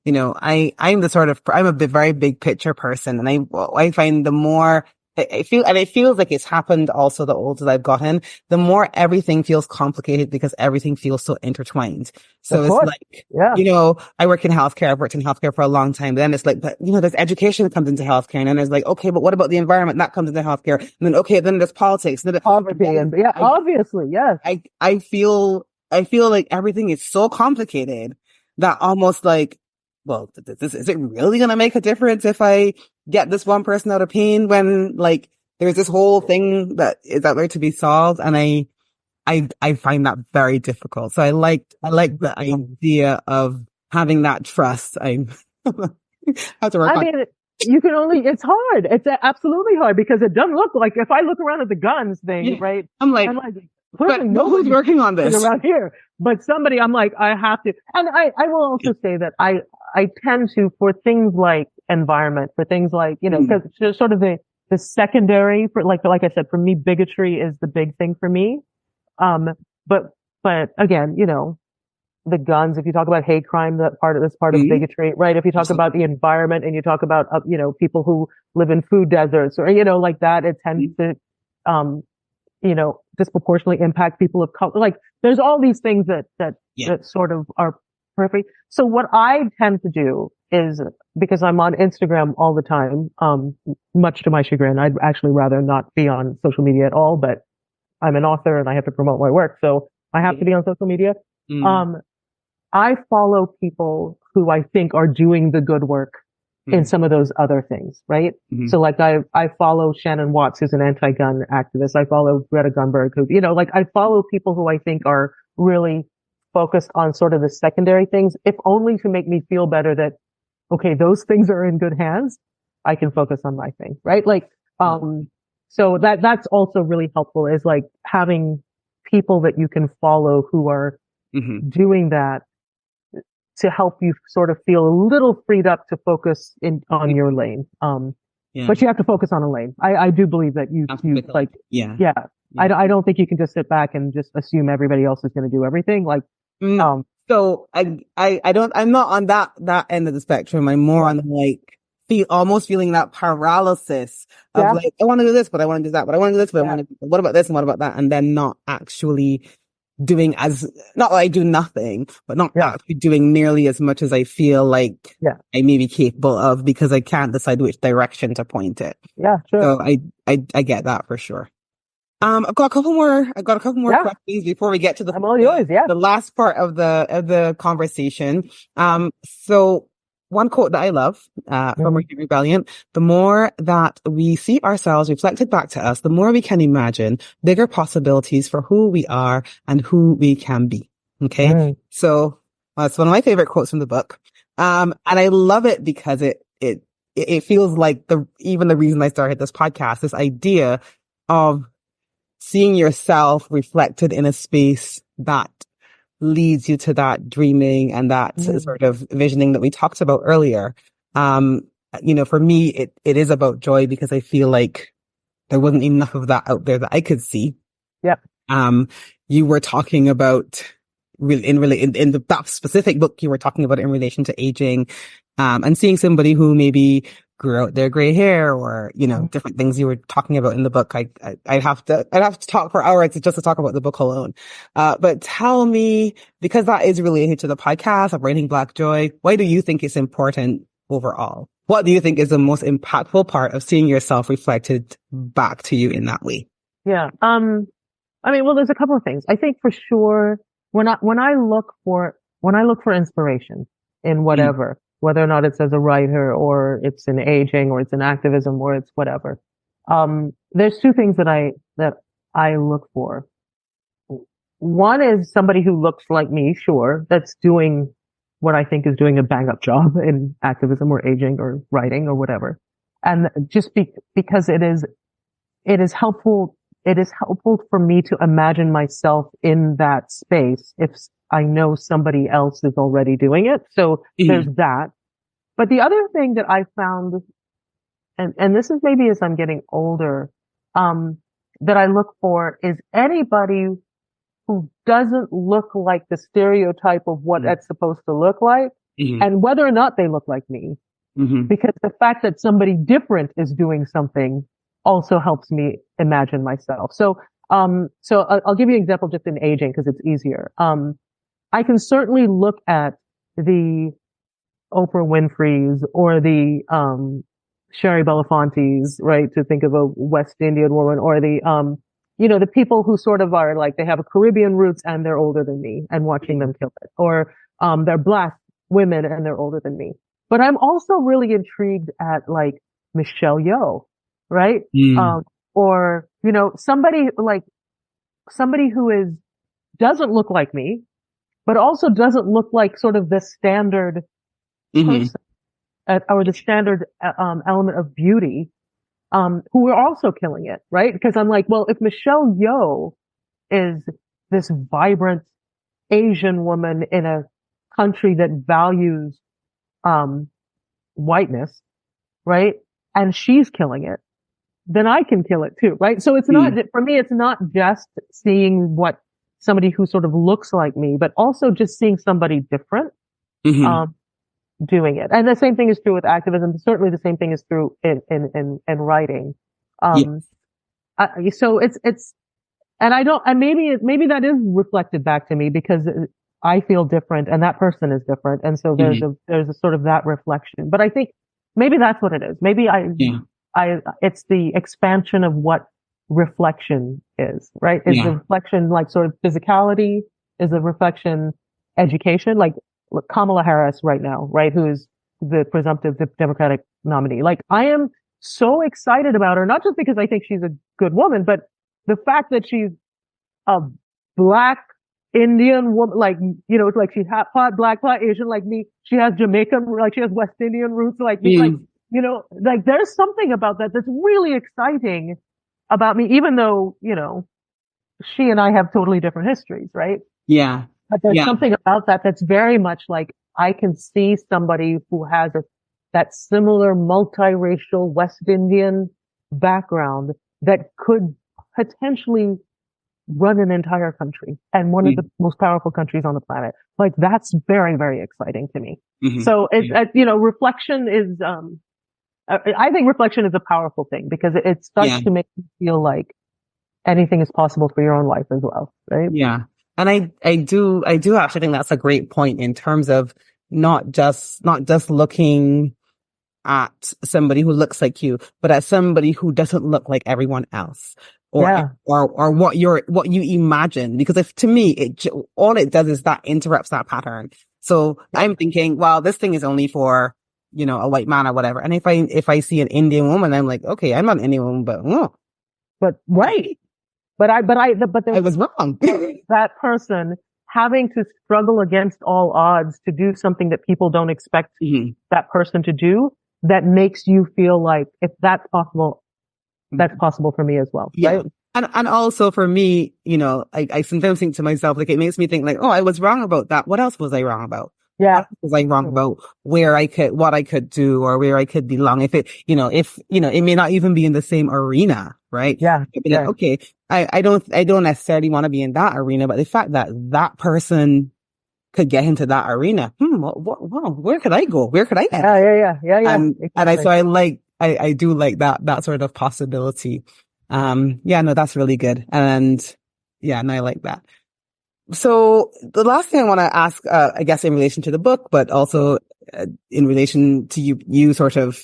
I'm a very big picture person. And I find the more it feels like it's happened also the older I've gotten, the more everything feels complicated because everything feels so intertwined. So it's like, I work in healthcare. I've worked in healthcare for a long time. Then it's like, but there's education that comes into healthcare. And then there's like, okay, but what about the environment that comes into healthcare? And then, okay, then there's politics. Then poverty. And obviously, yes. I feel I feel like everything is so complicated that almost like, well, is it really going to make a difference if I get this one person out of pain when like there's this whole thing that is out there to be solved? And I find that very difficult. So I like the idea of having that trust. I have to work on. mean, it's hard. It's absolutely hard because it doesn't look like, if I look around at the guns thing, right? I'm like, but who's working on this around here? But somebody, I'm like, I have to. And I will also say that I tend to, for things like environment, for things like, because it's sort of the secondary for, like I said, for me, bigotry is the big thing for me. But again, the guns, if you talk about hate crime, that's part of bigotry, right? If you talk about the environment and you talk about, people who live in food deserts or, like that, it tends to, disproportionately impact people of color. Like there's all these things that sort of are perfect. So what I tend to do is, because I'm on Instagram all the time, much to my chagrin, I'd actually rather not be on social media at all, but I'm an author and I have to promote my work. So I have to be on social media. I follow people who I think are doing the good work in some of those other things, right? So like I follow Shannon Watts, who's an anti-gun activist. I follow Greta Thunberg, who, I follow people who I think are really focused on sort of the secondary things, if only to make me feel better that, okay, those things are in good hands. I can focus on my thing, right? Like, so that's also really helpful, is like having people that you can follow who are doing that, to help you sort of feel a little freed up to focus on your lane. But you have to focus on a lane. I do believe that you like, I don't think you can just sit back and just assume everybody else is going to do everything. Like, so I'm not on that end of the spectrum. I'm more on like, almost feeling that paralysis of like, I want to do this, but I want to do that, but I want to do this, but I want to, what about this and what about that? And then not actually doing not that I do nothing, but not actually doing nearly as much as I feel like I may be capable of, because I can't decide which direction to point it. Yeah, sure. So I get that for sure. I've got a couple more questions before we get to I'm all yours, the last part of the conversation. So one quote that I love, from Reading Rebellion: the more that we see ourselves reflected back to us, the more we can imagine bigger possibilities for who we are and who we can be. Okay. So it's one of my favorite quotes from the book. And I love it because it feels like even the reason I started this podcast, this idea of seeing yourself reflected in a space that leads you to that dreaming and that sort of visioning that we talked about earlier. For me, it is about joy, because I feel like there wasn't enough of that out there that I could see. Yep. You were talking about in that specific book, you were talking about it in relation to aging, and seeing somebody who maybe grew out their gray hair, or, different things you were talking about in the book. I'd have to talk for hours just to talk about the book alone. But tell me, because that is related to the podcast of Writing Black Joy, why do you think it's important overall? What do you think is the most impactful part of seeing yourself reflected back to you in that way? Yeah. Well, there's a couple of things. I think for sure, when I look for inspiration in whatever, whether or not it's as a writer, or it's in aging, or it's in activism, or it's whatever. There's two things that I look for. One is somebody who looks like me, sure, that's doing what I think is doing a bang up job in activism or aging or writing or whatever. And just because it is helpful for me to imagine myself in that space if I know somebody else is already doing it. So there's that. But the other thing that I found, and this is maybe as I'm getting older, that I look for is anybody who doesn't look like the stereotype of what that's supposed to look like, and whether or not they look like me. Because the fact that somebody different is doing something also helps me imagine myself. So I'll give you an example just in aging, because it's easier. I can certainly look at the Oprah Winfrey's or the Sherry Belafonte's, right, to think of a West Indian woman, or the the people who sort of are like, they have a Caribbean roots and they're older than me, and watching them kill it. Or, they're Black women and they're older than me. But I'm also really intrigued at like Michelle Yeoh, right? Mm. Or, somebody who doesn't look like me, but also doesn't look like sort of the standard Mm-hmm. person, or the standard, element of beauty, who are also killing it, right? Because I'm like, well, if Michelle Yeoh is this vibrant Asian woman in a country that values, whiteness, right? And she's killing it, then I can kill it too, right? So it's not, for me, it's not just seeing what somebody who sort of looks like me, but also just seeing somebody different, Mm-hmm. doing it. And the same thing is true with activism. Certainly the same thing is true in writing. Yeah. So and maybe that is reflected back to me because I feel different and that person is different. And so there's Mm-hmm. there's a sort of that reflection, but I think maybe that's what it is. Maybe Yeah. it's the expansion of what reflection is, right? Is the Yeah. reflection like sort of physicality? Is the reflection education? Like Kamala Harris right now, right? Who is the presumptive Democratic nominee. Like I am so excited about her, not just because I think she's a good woman, but the fact that she's a Black Indian woman, like, it's like she's half part Black, part Asian like me. She has Jamaican, like she has West Indian roots like me. Like, Mm. like there's something about that that's really exciting about me, even though, she and I have totally different histories, right? Yeah. But there's Yeah. something about that that's very much like I can see somebody who has that similar multiracial West Indian background that could potentially run an entire country and one of the most powerful countries on the planet. Like that's very, very exciting to me. Mm-hmm. So reflection is, I think reflection is a powerful thing because it starts Yeah. to make you feel like anything is possible for your own life as well, right? Yeah. And I do actually think that's a great point in terms of not just looking at somebody who looks like you, but at somebody who doesn't look like everyone else, Yeah. or what you imagine. Because if to me, all it does is that interrupts that pattern. So I'm thinking, well, this thing is only for, a white man or whatever. And if I see an Indian woman, I'm like, okay, I'm not an Indian woman, but right. But I was wrong. that person having to struggle against all odds to do something that people don't expect Mm-hmm. that person to do, that makes you feel like if that's possible, that's possible for me as well. Yeah. Right? And also for me, I sometimes think to myself, like, it makes me think like, oh, I was wrong about that. What else was I wrong about? Yeah. What was I wrong about what I could do or where I could belong? If it may not even be in the same arena, right? Yeah. I'd be like, okay, I don't necessarily want to be in that arena, but the fact that that person could get into that arena, where could I go? Where could I get? Yeah. Exactly. I do like that sort of possibility. No, that's really good. And I like that. So the last thing I want to ask, I guess in relation to the book, but also in relation to you sort of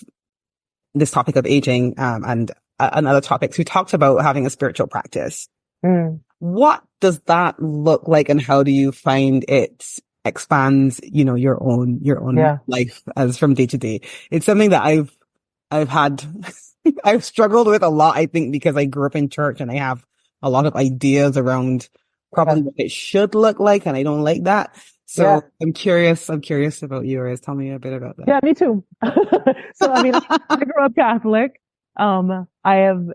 this topic of aging, and other topics, we talked about having a spiritual practice. Mm. What does that look like and how do you find it expands, your own life as from day to day? It's something that I've had, I've struggled with a lot, I think, because I grew up in church and I have a lot of ideas around probably what it should look like, and I don't like that. So I'm curious about yours. Tell me a bit about that. Yeah, me too. So, I mean, I grew up Catholic. I have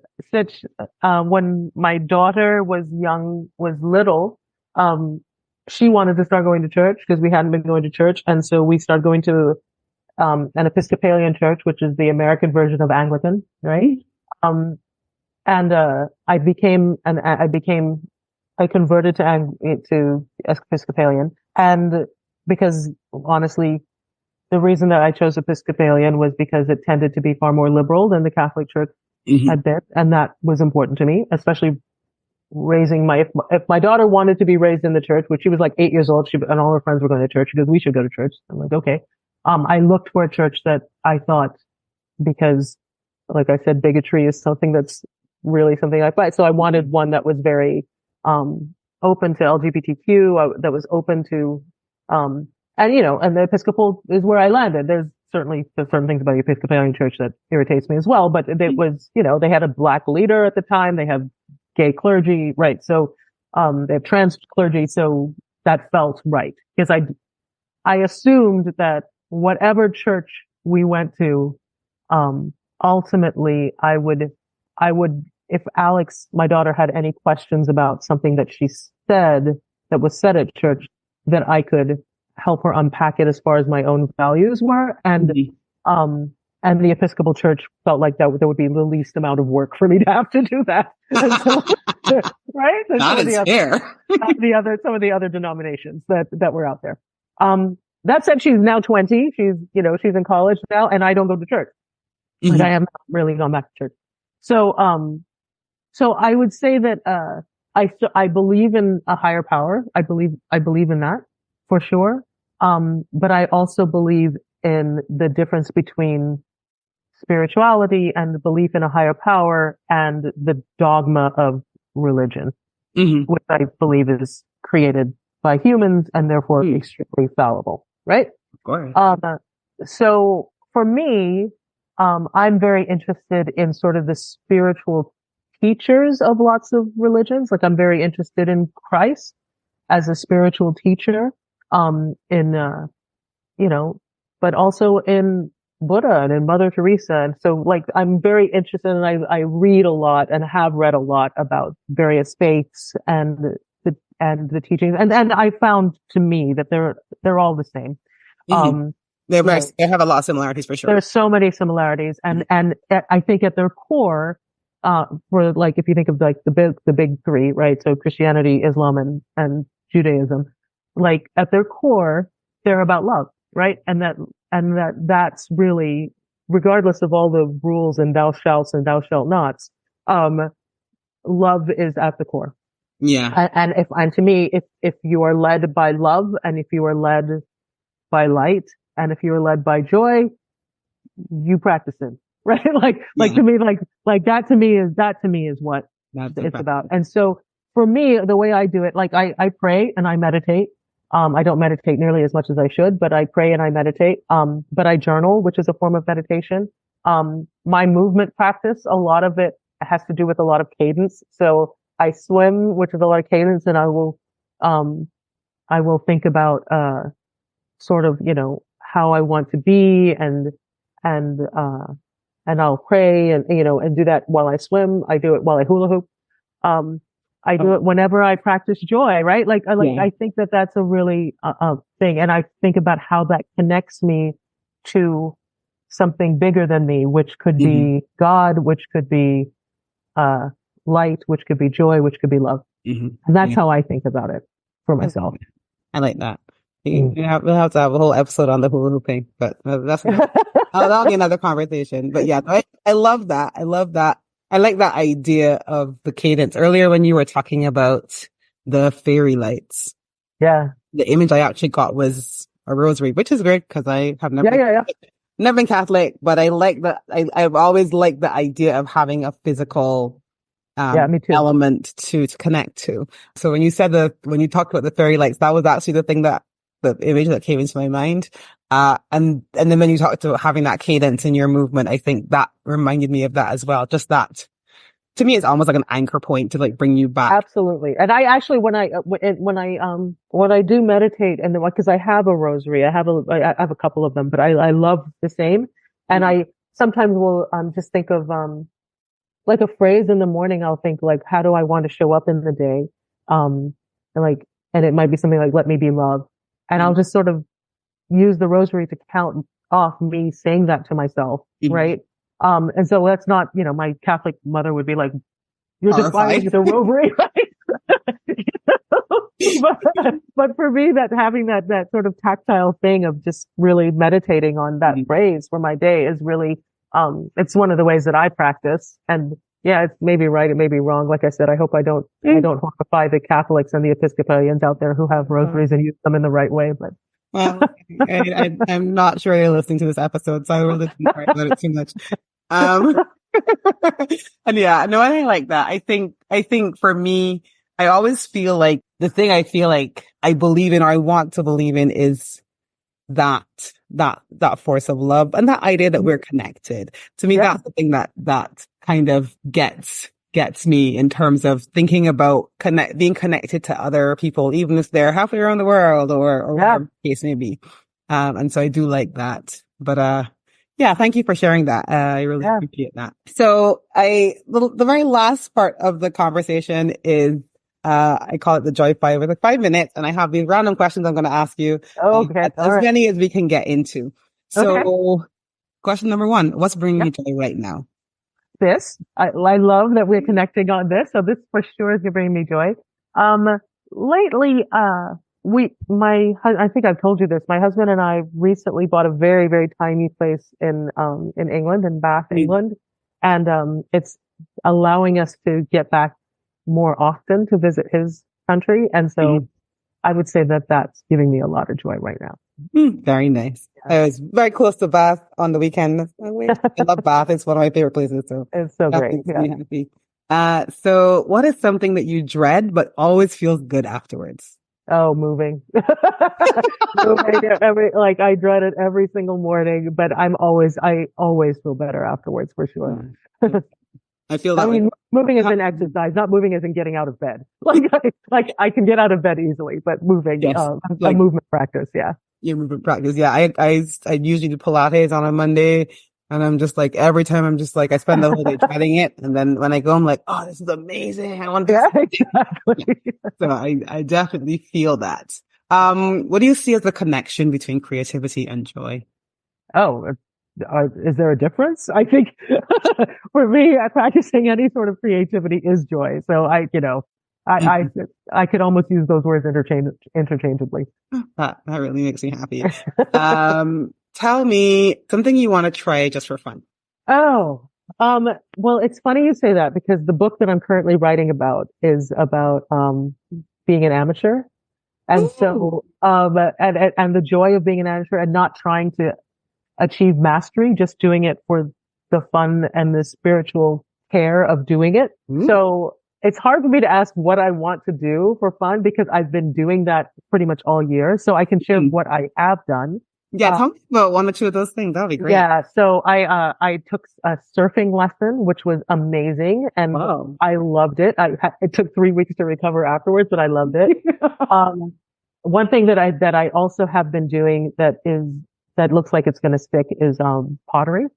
when my daughter was little, she wanted to start going to church because we hadn't been going to church. And so we started going to, an Episcopalian church, which is the American version of Anglican, right? I converted to Episcopalian. And because honestly, the reason that I chose Episcopalian was because it tended to be far more liberal than the Catholic Church had been. And that was important to me, especially raising if my daughter wanted to be raised in the church, which she was like 8 years old, and all her friends were going to church, she goes, we should go to church. I'm like, okay. I looked for a church that I thought, because like I said, bigotry is something that's really something like that. So I wanted one that was very, open to LGBTQ, that was open to, and, and the Episcopal is where I landed. There's certain things about the Episcopalian Church that irritates me as well, but it was, they had a black leader at the time. They have gay clergy, right? So, they have trans clergy. So that felt right because I assumed that whatever church we went to, ultimately I would, if Alex, my daughter, had any questions about something that she said that was said at church, then I could help her unpack it as far as my own values were. And the Episcopal Church felt like that there would be the least amount of work for me to have to do that. So, right? That is fair. Some of the other denominations that were out there. That said, she's now 20. She's in college now, and I don't go to church. Like I haven't really gone back to church. So I would say that, I believe in a higher power. I believe in that for sure. But I also believe in the difference between spirituality and the belief in a higher power and the dogma of religion, which I believe is created by humans and therefore extremely fallible, right? Of course. So for me, I'm very interested in sort of the spiritual teachers of lots of religions. Like I'm very interested in Christ as a spiritual teacher, but also in Buddha and in Mother Teresa. And so like I'm very interested and I read a lot and have read a lot about various faiths and the teachings. And I found to me that they're all the same. They have a lot of similarities for sure. There's so many similarities. And I think at their core, for like, if you think of like the big three, right? So Christianity, Islam, and Judaism, like at their core, they're about love, right? And that's really, regardless of all the rules and thou shalt and thou shalt nots, love is at the core. Yeah. And to me, if you are led by love and if you are led by light and if you are led by joy, you practice it, right? Like to me, like that to me is what it's about. And so for me, the way I do it, like I pray and I meditate. I don't meditate nearly as much as I should, but I pray and I meditate. But I journal, which is a form of meditation. My movement practice, a lot of it has to do with a lot of cadence. So I swim, which is a lot of cadence, and I will think about, sort of, how I want to be and I'll pray and do that while I swim. I do it while I hula hoop. I do it whenever I practice joy, right? I think that that's a really, thing. And I think about how that connects me to something bigger than me, which could be God, which could be, light, which could be joy, which could be love. And that's how I think about it for myself. I like that. We'll have to have a whole episode on the hula hooping, but that'll be another conversation. But yeah, I love that. I love that. I like that idea of the cadence. Earlier when you were talking about the fairy lights. Yeah. The image I actually got was a rosary, which is great because I have never been Catholic, but I like that. I've always liked the idea of having a physical me too. Element to connect to. So when you talked about the fairy lights, that was actually the image that came into my mind. And then when you talked about having that cadence in your movement, I think that reminded me of that as well. Just that, to me, it's almost like an anchor point to like bring you back. Absolutely. And I actually, when I do meditate, and because I have a rosary, I have a couple of them, but I love the same. And I sometimes will just think of like a phrase in the morning. I'll think like, how do I want to show up in the day? And it might be something like, let me be love. And I'll just sort of use the rosary to count off me saying that to myself, right? And so that's not, my Catholic mother would be like, you're defining the rosary, right? But for me, that having that sort of tactile thing of just really meditating on that phrase for my day is really, it's one of the ways that I practice. And yeah, it's maybe right, it may be wrong. Like I said, I hope I don't horrify the Catholics and the Episcopalians out there who have rosaries and use them in the right way, but. Well, I'm not sure they're listening to this episode, so I really didn't worry about it too much. And yeah, no, I like that. I think for me, I always feel like the thing I feel like I believe in or I want to believe in is that, that force of love and that idea that we're connected. To me, Yeah. that's the thing that kind of gets me in terms of thinking about being connected to other people, even if they're halfway around the world or whatever the case may be. And so I do like that. But, yeah, thank you for sharing that. I really appreciate that. So the very last part of the conversation is, I call it the Joy Five. It's like 5 minutes and I have these random questions I'm going to ask you. Okay. As many as we can get into. So Okay. question number 1, what's bringing you joy right now? I love that we're connecting on this. So this for sure is going to bring me joy. Lately, I think I've told you this. My husband and I recently bought a very, very tiny place in England, in Bath, England. And, it's allowing us to get back more often to visit his country. And so I would say that that's giving me a lot of joy right now. Very nice. I was very close to Bath on the weekend. I love Bath. It's one of my favorite places. So it's so great. Yeah. Happy. So what is something that you dread but always feels good afterwards? Oh, moving. Moving I dread it every single morning, but I always feel better afterwards for sure. I feel that way. Moving is an exercise, not moving isn't getting out of bed. I can get out of bed easily, but moving, a movement practice. Yeah. Your movement practice. Yeah. I usually do Pilates on a Monday. And I'm just like, every time I'm just like, I spend the whole day dreading it. And then when I go, I'm like, oh, this is amazing. I want to. Yeah, exactly. So I definitely feel that. What do you see as the connection between creativity and joy? Oh, is there a difference? I think for me, practicing any sort of creativity is joy. So I could almost use those words interchangeably. That really makes me happy. Tell me something you want to try just for fun. Oh, well, it's funny you say that because the book that I'm currently writing about is about, being an amateur. And so, and the joy of being an amateur and not trying to achieve mastery, just doing it for the fun and the spiritual care of doing it. So it's hard for me to ask what I want to do for fun because I've been doing that pretty much all year. So I can share what I have done. Yeah, tell me about one or two of those things. That'd be great. Yeah, so I took a surfing lesson, which was amazing, and I loved it. It took 3 weeks to recover afterwards, but I loved it. One thing that I also have been doing that looks like it's going to stick is pottery.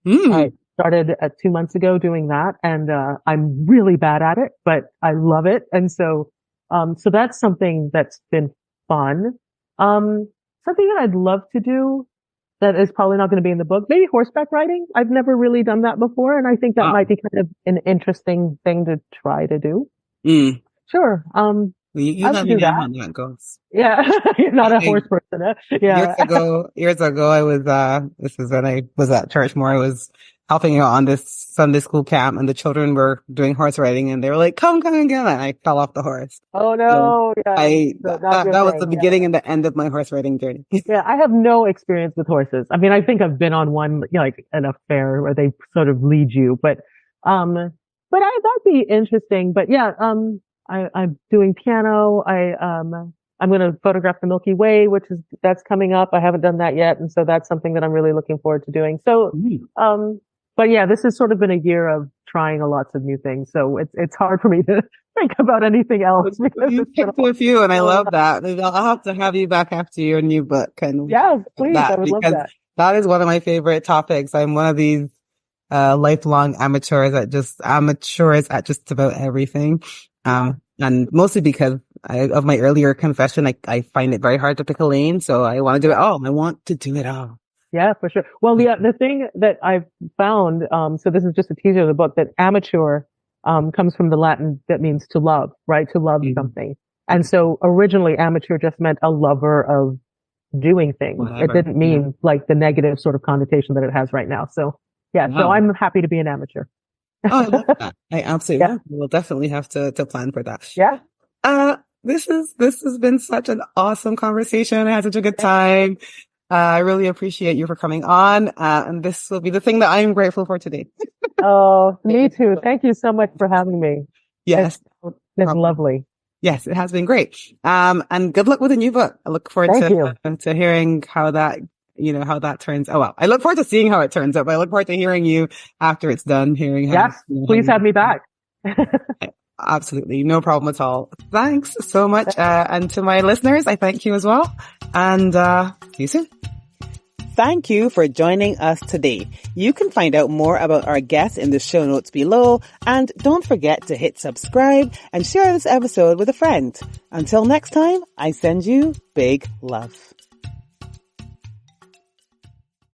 I started 2 months ago doing that, and I'm really bad at it, but I love it, and so that's something that's been fun. Something that I'd love to do that is probably not going to be in the book, maybe horseback riding. I've never really done that before. And I think that might be kind of an interesting thing to try to do. Sure. You let me know how that goes. Yeah. You're not a horse person. Huh? Yeah. Years ago, I was, this is when I was at church more. I was helping out on this Sunday school camp and the children were doing horse riding and they were like, come and get it. And I fell off the horse. Oh no. So yeah. That was the beginning and the end of my horse riding journey. Yeah. I have no experience with horses. I mean, I think I've been on one, like an affair where they sort of lead you, but that'd be interesting. But yeah, I'm doing piano. I'm going to photograph the Milky Way, that's coming up. I haven't done that yet. And so that's something that I'm really looking forward to doing. So, but yeah, this has sort of been a year of trying lots of new things. So it's hard for me to think about anything else. You picked a few and I love that. I'll have to have you back after your new book. Yeah, please. I would love that. That is one of my favorite topics. I'm one of these, lifelong amateurs at just about everything. And mostly because of my earlier confession, I find it very hard to pick a lane. So I want to do it all. I want to do it all. Yeah, for sure. Well, the thing that I've found, so this is just a teaser of the book, that amateur, comes from the Latin that means to love, right? To love something. And so originally amateur just meant a lover of doing things. Whatever. It didn't mean like the negative sort of connotation that it has right now. So yeah, so I'm happy to be an amateur. Oh, I love that. I absolutely will definitely have to plan for that. Yeah. This has been such an awesome conversation. I had such a good time. I really appreciate you for coming on. And this will be the thing that I'm grateful for today. Oh, me too. Thank you so much for having me. Yes. It's lovely. Yes, it has been great. And good luck with the new book. I look forward to hearing how that, how that turns. Oh, well, I look forward to seeing how it turns out, but I look forward to hearing you after it's done, hearing how. Yes, please have me back. Absolutely. No problem at all. Thanks so much. And to my listeners, I thank you as well. And, see you soon. Thank you for joining us today. You can find out more about our guests in the show notes below. And don't forget to hit subscribe and share this episode with a friend. Until next time, I send you big love.